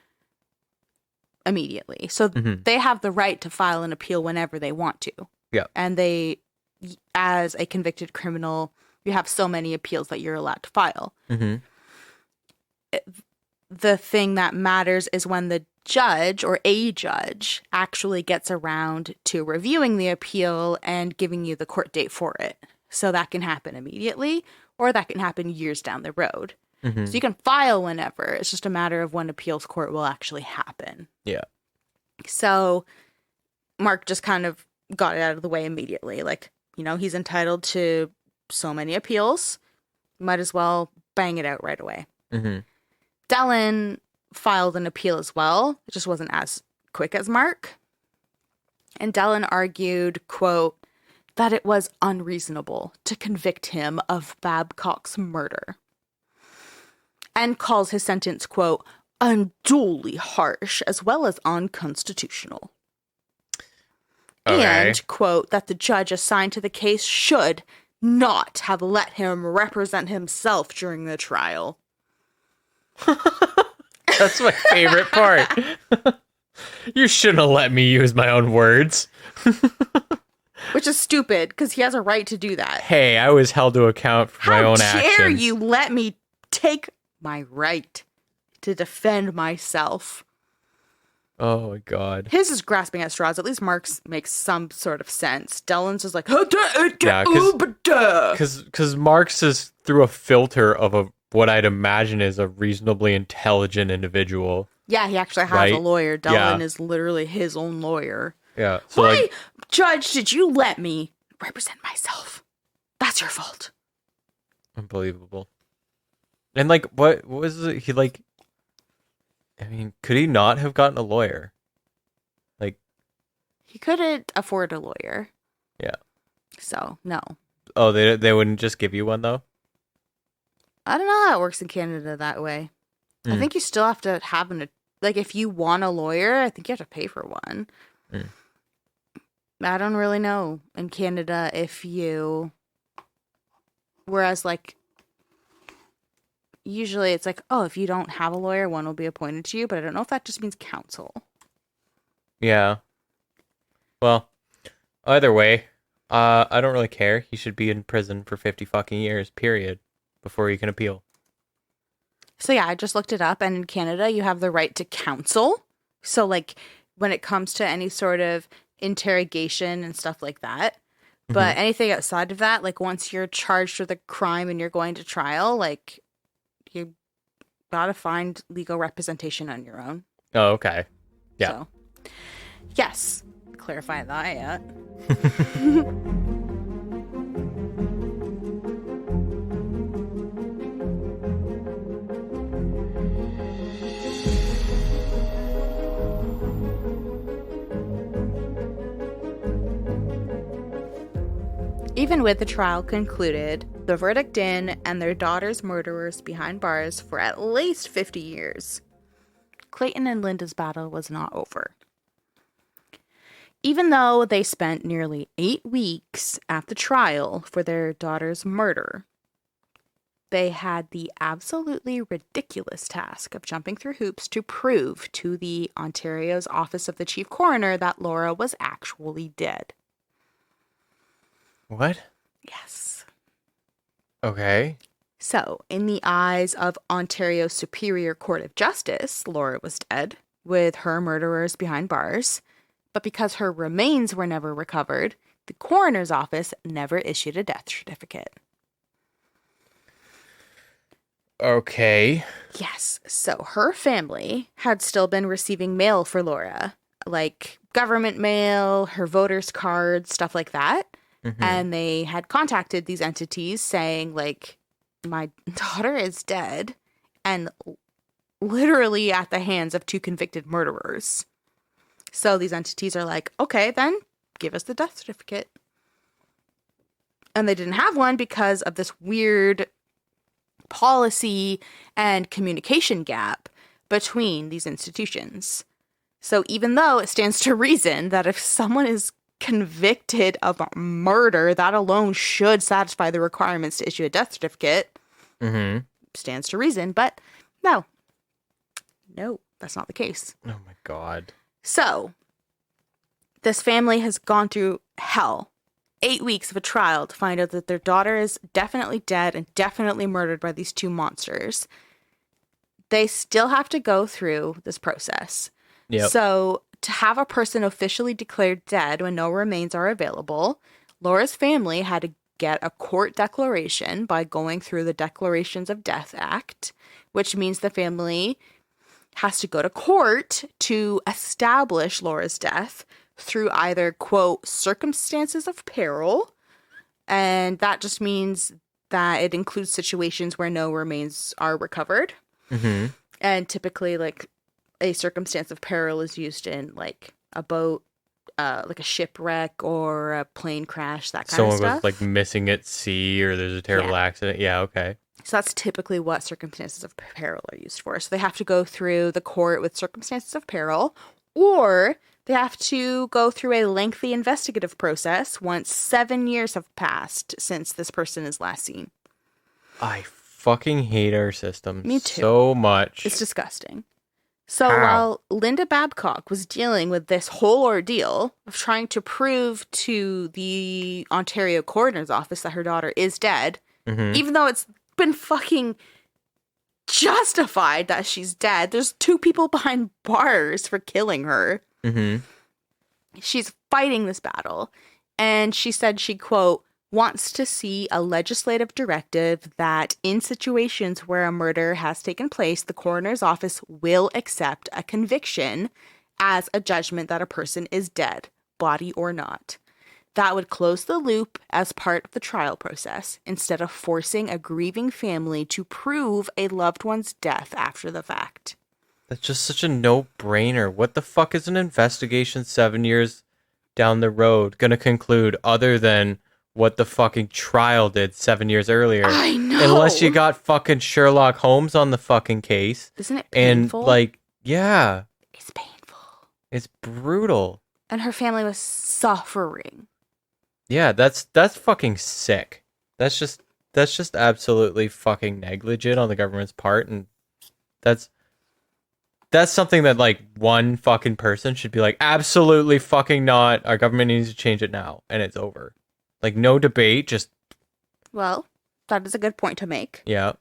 Speaker 1: immediately. So they have the right to file an appeal whenever they want to.
Speaker 2: Yeah.
Speaker 1: And they, as a convicted criminal, you have so many appeals that you're allowed to file.
Speaker 2: Mm-hmm.
Speaker 1: The thing that matters is when the judge or a judge actually gets around to reviewing the appeal and giving you the court date for it. So that can happen immediately or that can happen years down the road.
Speaker 2: Mm-hmm.
Speaker 1: So you can file whenever. It's just a matter of when appeals court will actually happen.
Speaker 2: Yeah.
Speaker 1: So Mark just kind of got it out of the way immediately. Like, you know, he's entitled to so many appeals. Might as well bang it out right away.
Speaker 2: Mm-hmm.
Speaker 1: Dellen filed an appeal as well. It just wasn't as quick as Mark. And Dellen argued, quote, that it was unreasonable to convict him of Babcock's murder. And calls his sentence, quote, unduly harsh as well as unconstitutional.
Speaker 2: Okay.
Speaker 1: And, quote, that the judge assigned to the case should not have let him represent himself during the trial.
Speaker 2: That's my favorite part. You shouldn't have let me use my own words.
Speaker 1: Which is stupid, because he has a right to do that.
Speaker 2: Hey, I was held to account for my own actions.
Speaker 1: How dare you let me take my right to defend myself?
Speaker 2: Oh my god.
Speaker 1: His is grasping at straws. At least Mark's makes some sort of sense. Dellen's is like,
Speaker 2: because Mark's is through a filter of what I'd imagine is a reasonably intelligent individual.
Speaker 1: Yeah, he actually has a lawyer. Dellen is literally his own lawyer.
Speaker 2: Yeah. So
Speaker 1: why, Judge, did you let me represent myself? That's your fault.
Speaker 2: Unbelievable. And like, what was it? He like, I mean, could he not have gotten a lawyer? Like,
Speaker 1: he couldn't afford a lawyer.
Speaker 2: Yeah.
Speaker 1: So no.
Speaker 2: Oh, they wouldn't just give you one though?
Speaker 1: I don't know how it works in Canada that way. I think you still have to have like, if you want a lawyer, I think you have to pay for one. I don't really know in Canada whereas like, usually it's like, oh, if you don't have a lawyer, one will be appointed to you, but I don't know if that just means counsel.
Speaker 2: Yeah. Well, either way, I don't really care. He should be in prison for 50 fucking years, period, before he can appeal.
Speaker 1: So yeah, I just looked it up, and in Canada, you have the right to counsel. So like, when it comes to any sort of interrogation and stuff like that, but anything outside of that, like once you're charged with a crime and you're going to trial, like you gotta find legal representation on your own.
Speaker 2: Oh, okay. Yeah.
Speaker 1: So, yes. Clarify that yet. Even with the trial concluded, the verdict in, and their daughter's murderers behind bars for at least 50 years, Clayton and Linda's battle was not over. Even though they spent nearly 8 weeks at the trial for their daughter's murder, they had the absolutely ridiculous task of jumping through hoops to prove to the Ontario's Office of the Chief Coroner that Laura was actually dead.
Speaker 2: What?
Speaker 1: Yes.
Speaker 2: Okay.
Speaker 1: So, in the eyes of Ontario's Superior Court of Justice, Laura was dead, with her murderers behind bars. But because her remains were never recovered, the coroner's office never issued a death certificate.
Speaker 2: Okay.
Speaker 1: Yes. So, her family had still been receiving mail for Laura, like government mail, her voter's cards, stuff like that. And they had contacted these entities saying, like, my daughter is dead, and literally at the hands of 2 convicted murderers. So these entities are like, okay, then give us the death certificate. And they didn't have one because of this weird policy and communication gap between these institutions. So even though it stands to reason that if someone is convicted of murder, that alone should satisfy the requirements to issue a death certificate. Stands to reason, but no, that's not the case.
Speaker 2: Oh my god.
Speaker 1: So this family has gone through hell, 8 weeks of a trial to find out that their daughter is definitely dead and definitely murdered by these 2 monsters. They still have to go through this process. So to have a person officially declared dead when no remains are available, Laura's family had to get a court declaration by going through the Declarations of Death Act, which means the family has to go to court to establish Laura's death through either, quote, circumstances of peril, and that just means that it includes situations where no remains are recovered. And typically, like, a circumstance of peril is used in like a boat, like a shipwreck or a plane crash, that kind of stuff.
Speaker 2: Someone was like missing at sea, or there's a terrible accident. Yeah, okay.
Speaker 1: So that's typically what circumstances of peril are used for. So they have to go through the court with circumstances of peril, or they have to go through a lengthy investigative process once 7 years have passed since this person is last seen.
Speaker 2: I fucking hate our system.
Speaker 1: Me too.
Speaker 2: So much.
Speaker 1: It's disgusting. So while Linda Babcock was dealing with this whole ordeal of trying to prove to the Ontario coroner's office that her daughter is dead, even though it's been fucking justified that she's dead, there's 2 people behind bars for killing her. She's fighting this battle. And she said she, quote, wants to see a legislative directive that in situations where a murder has taken place, the coroner's office will accept a conviction as a judgment that a person is dead, body or not. That would close the loop as part of the trial process, instead of forcing a grieving family to prove a loved one's death after the fact.
Speaker 2: That's just such a no-brainer. What the fuck is an investigation 7 years down the road gonna conclude other than what the fucking trial did 7 years earlier?
Speaker 1: I know.
Speaker 2: Unless you got fucking Sherlock Holmes on the fucking case.
Speaker 1: Isn't it painful?
Speaker 2: And like, yeah.
Speaker 1: It's painful.
Speaker 2: It's brutal.
Speaker 1: And her family was suffering.
Speaker 2: Yeah, that's fucking sick. That's just absolutely fucking negligent on the government's part, and that's something that like one fucking person should be like, absolutely fucking not. Our government needs to change it now, and it's over. Like, no debate, just...
Speaker 1: Well, that is a good point to make.
Speaker 2: Yeah.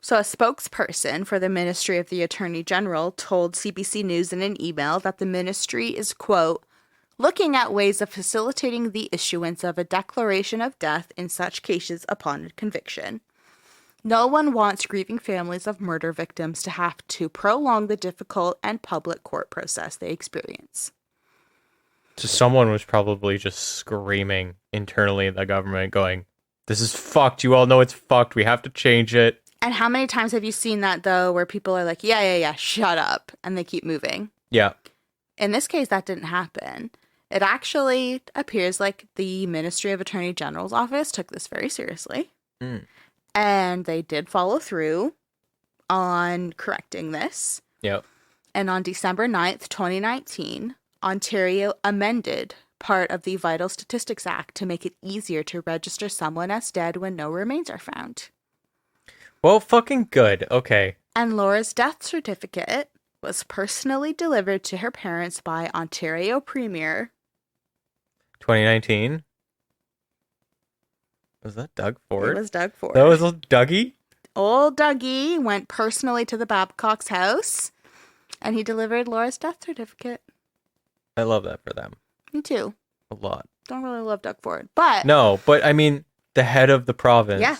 Speaker 1: So a spokesperson for the Ministry of the Attorney General told CBC News in an email that the ministry is, quote, looking at ways of facilitating the issuance of a declaration of death in such cases upon conviction. No one wants grieving families of murder victims to have to prolong the difficult and public court process they experience.
Speaker 2: So someone was probably just screaming internally in the government going, this is fucked. You all know it's fucked. We have to change it.
Speaker 1: And how many times have you seen that, though, where people are like, yeah, shut up, and they keep moving?
Speaker 2: Yeah.
Speaker 1: In this case, that didn't happen. It actually appears like the Ministry of Attorney General's office took this very seriously. And they did follow through on correcting this.
Speaker 2: Yep.
Speaker 1: And on December 9th, 2019, Ontario amended part of the Vital Statistics Act to make it easier to register someone as dead when no remains are found.
Speaker 2: Well, fucking good. Okay.
Speaker 1: And Laura's death certificate was personally delivered to her parents by Ontario Premier
Speaker 2: 2019. Was that Doug Ford?
Speaker 1: It was Doug Ford.
Speaker 2: That was Dougie?
Speaker 1: Old Dougie went personally to the Babcock's house, and he delivered Laura's death certificate.
Speaker 2: I love that for them.
Speaker 1: Me too.
Speaker 2: A lot.
Speaker 1: Don't really love Doug Ford, but...
Speaker 2: No, but I mean, the head of the province.
Speaker 1: Yeah.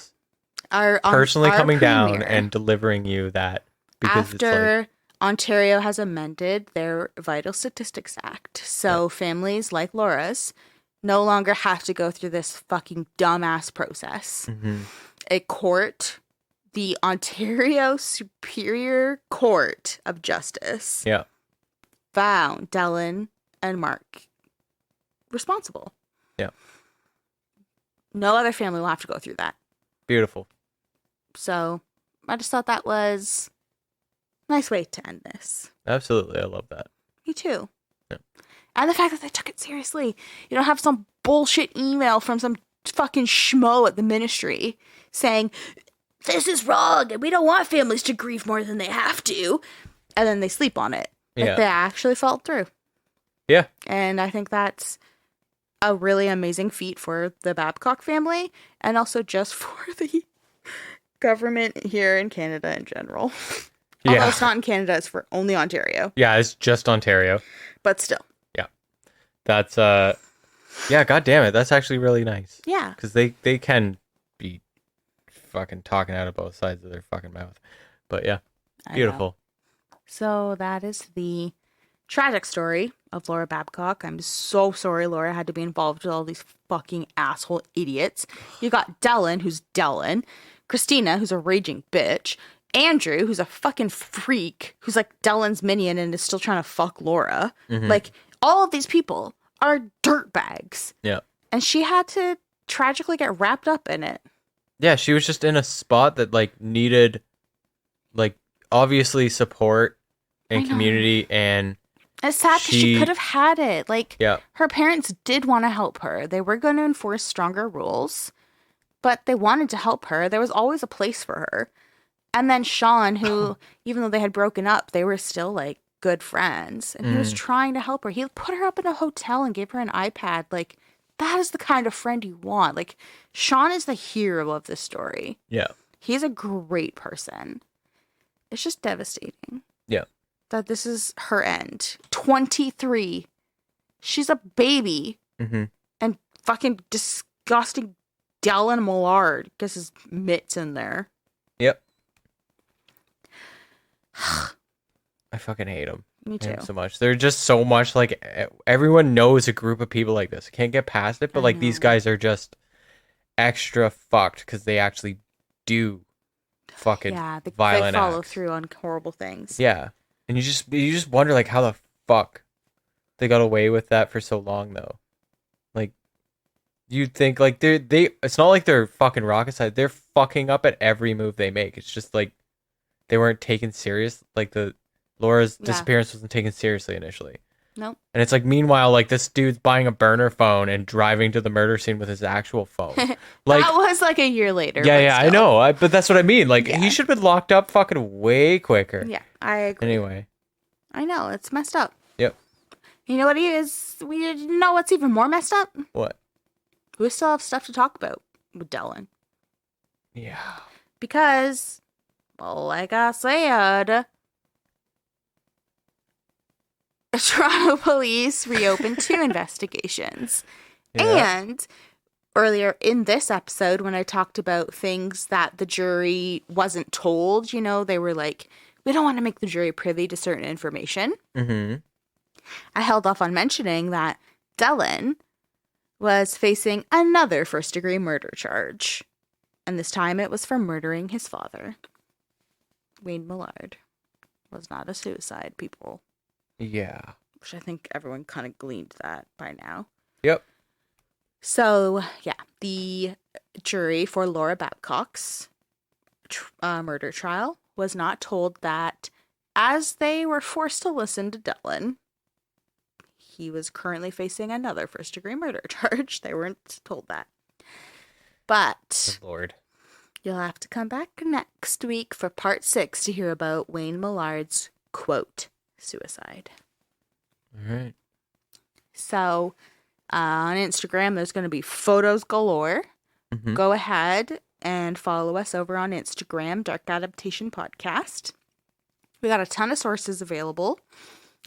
Speaker 2: Personally
Speaker 1: our
Speaker 2: coming down
Speaker 1: premier,
Speaker 2: and delivering you that. Because
Speaker 1: after
Speaker 2: it's like...
Speaker 1: Ontario has amended their Vital Statistics Act, so families like Laura's no longer have to go through this fucking dumbass process. A court, the Ontario Superior Court of Justice, found Dellen and Mark responsible.
Speaker 2: Yeah.
Speaker 1: No other family will have to go through that.
Speaker 2: Beautiful.
Speaker 1: So I just thought that was a nice way to end this.
Speaker 2: Absolutely. I love that.
Speaker 1: Me too.
Speaker 2: Yeah.
Speaker 1: And the fact that they took it seriously. You don't have some bullshit email from some fucking schmo at the ministry saying, this is wrong and we don't want families to grieve more than they have to. And then they sleep on it. Like they actually followed through.
Speaker 2: Yeah.
Speaker 1: And I think that's a really amazing feat for the Babcock family and also just for the government here in Canada in general. Although it's not in Canada, it's for only Ontario.
Speaker 2: Yeah, it's just Ontario.
Speaker 1: But still.
Speaker 2: Yeah. That's, god damn it. That's actually really nice.
Speaker 1: Yeah.
Speaker 2: Because they can be fucking talking out of both sides of their fucking mouth. But yeah, beautiful.
Speaker 1: So that is the tragic story of Laura Babcock. I'm so sorry Laura had to be involved with all these fucking asshole idiots. You got Dellen, who's Dellen. Christina, who's a raging bitch. Andrew, who's a fucking freak, who's like Dellen's minion and is still trying to fuck Laura. Like, all of these people are dirtbags.
Speaker 2: Yeah.
Speaker 1: And she had to tragically get wrapped up in it.
Speaker 2: Yeah, she was just in a spot that, like, needed, like, obviously support and community, and
Speaker 1: it's sad because she could have had it. Like, her parents did want to help her. They were going to enforce stronger rules, but they wanted to help her. There was always a place for her. And then Sean, who, even though they had broken up, they were still, like, good friends, and he was trying to help her. He put her up in a hotel and gave her an iPad. Like, that is the kind of friend you want. Like, Sean is the hero of this story.
Speaker 2: Yeah.
Speaker 1: He's a great person. It's just devastating.
Speaker 2: Yeah.
Speaker 1: That this is her end. 23. She's a baby.
Speaker 2: Mm-hmm.
Speaker 1: And fucking disgusting Dellen Millard gets his mitts in there.
Speaker 2: Yep. I fucking hate him.
Speaker 1: Me too.
Speaker 2: So much. They're just so much like everyone knows a group of people like this. I can't get past it, but like these guys are just extra fucked because they actually do fucking violent
Speaker 1: they follow
Speaker 2: acts.
Speaker 1: through on horrible things.
Speaker 2: Yeah. And you just wonder like how the fuck they got away with that for so long though. Like you'd think like they it's not like they're fucking rocket science. They're fucking up at every move they make. It's just like they weren't taken serious. Like Laura's disappearance wasn't taken seriously initially.
Speaker 1: Nope.
Speaker 2: And it's like, meanwhile, like this dude's buying a burner phone and driving to the murder scene with his actual phone. Like
Speaker 1: that was like a year later.
Speaker 2: Yeah, I know. But that's what I mean. Like he should have been locked up fucking way quicker.
Speaker 1: Yeah, I agree.
Speaker 2: Anyway.
Speaker 1: I know, it's messed up.
Speaker 2: Yep.
Speaker 1: You know what it is? We know what's even more messed up?
Speaker 2: What?
Speaker 1: We still have stuff to talk about with Dellen.
Speaker 2: Yeah.
Speaker 1: Because, well, like I said, Toronto police reopened 2 investigations. Yeah. And earlier in this episode, when I talked about things that the jury wasn't told, you know, they were like, we don't want to make the jury privy to certain information. Mm-hmm. I held off on mentioning that Dellen was facing another first-degree murder charge. And this time it was for murdering his father. Wayne Millard was not a suicide, people.
Speaker 2: Yeah.
Speaker 1: Which I think everyone kind of gleaned that by now.
Speaker 2: Yep.
Speaker 1: So, yeah, the jury for Laura Babcock's murder trial was not told that as they were forced to listen to Dellen, he was currently facing another first-degree murder charge. They weren't told that. But
Speaker 2: good Lord.
Speaker 1: You'll have to come back next week for part 6 to hear about Wayne Millard's, quote, suicide.
Speaker 2: All right.
Speaker 1: So, on Instagram, there's going to be photos galore. Mm-hmm. Go ahead and follow us over on Instagram, Dark Adaptation Podcast. We got a ton of sources available.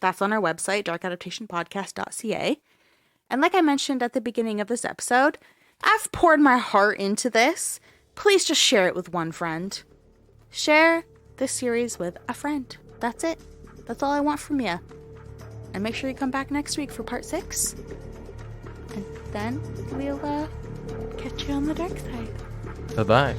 Speaker 1: That's on our website, darkadaptationpodcast.ca. And like I mentioned at the beginning of this episode, I've poured my heart into this. Please just share it with one friend. Share this series with a friend. That's it. That's all I want from you. And make sure you come back next week for part 6. And then we'll catch you on the dark side.
Speaker 2: Bye-bye.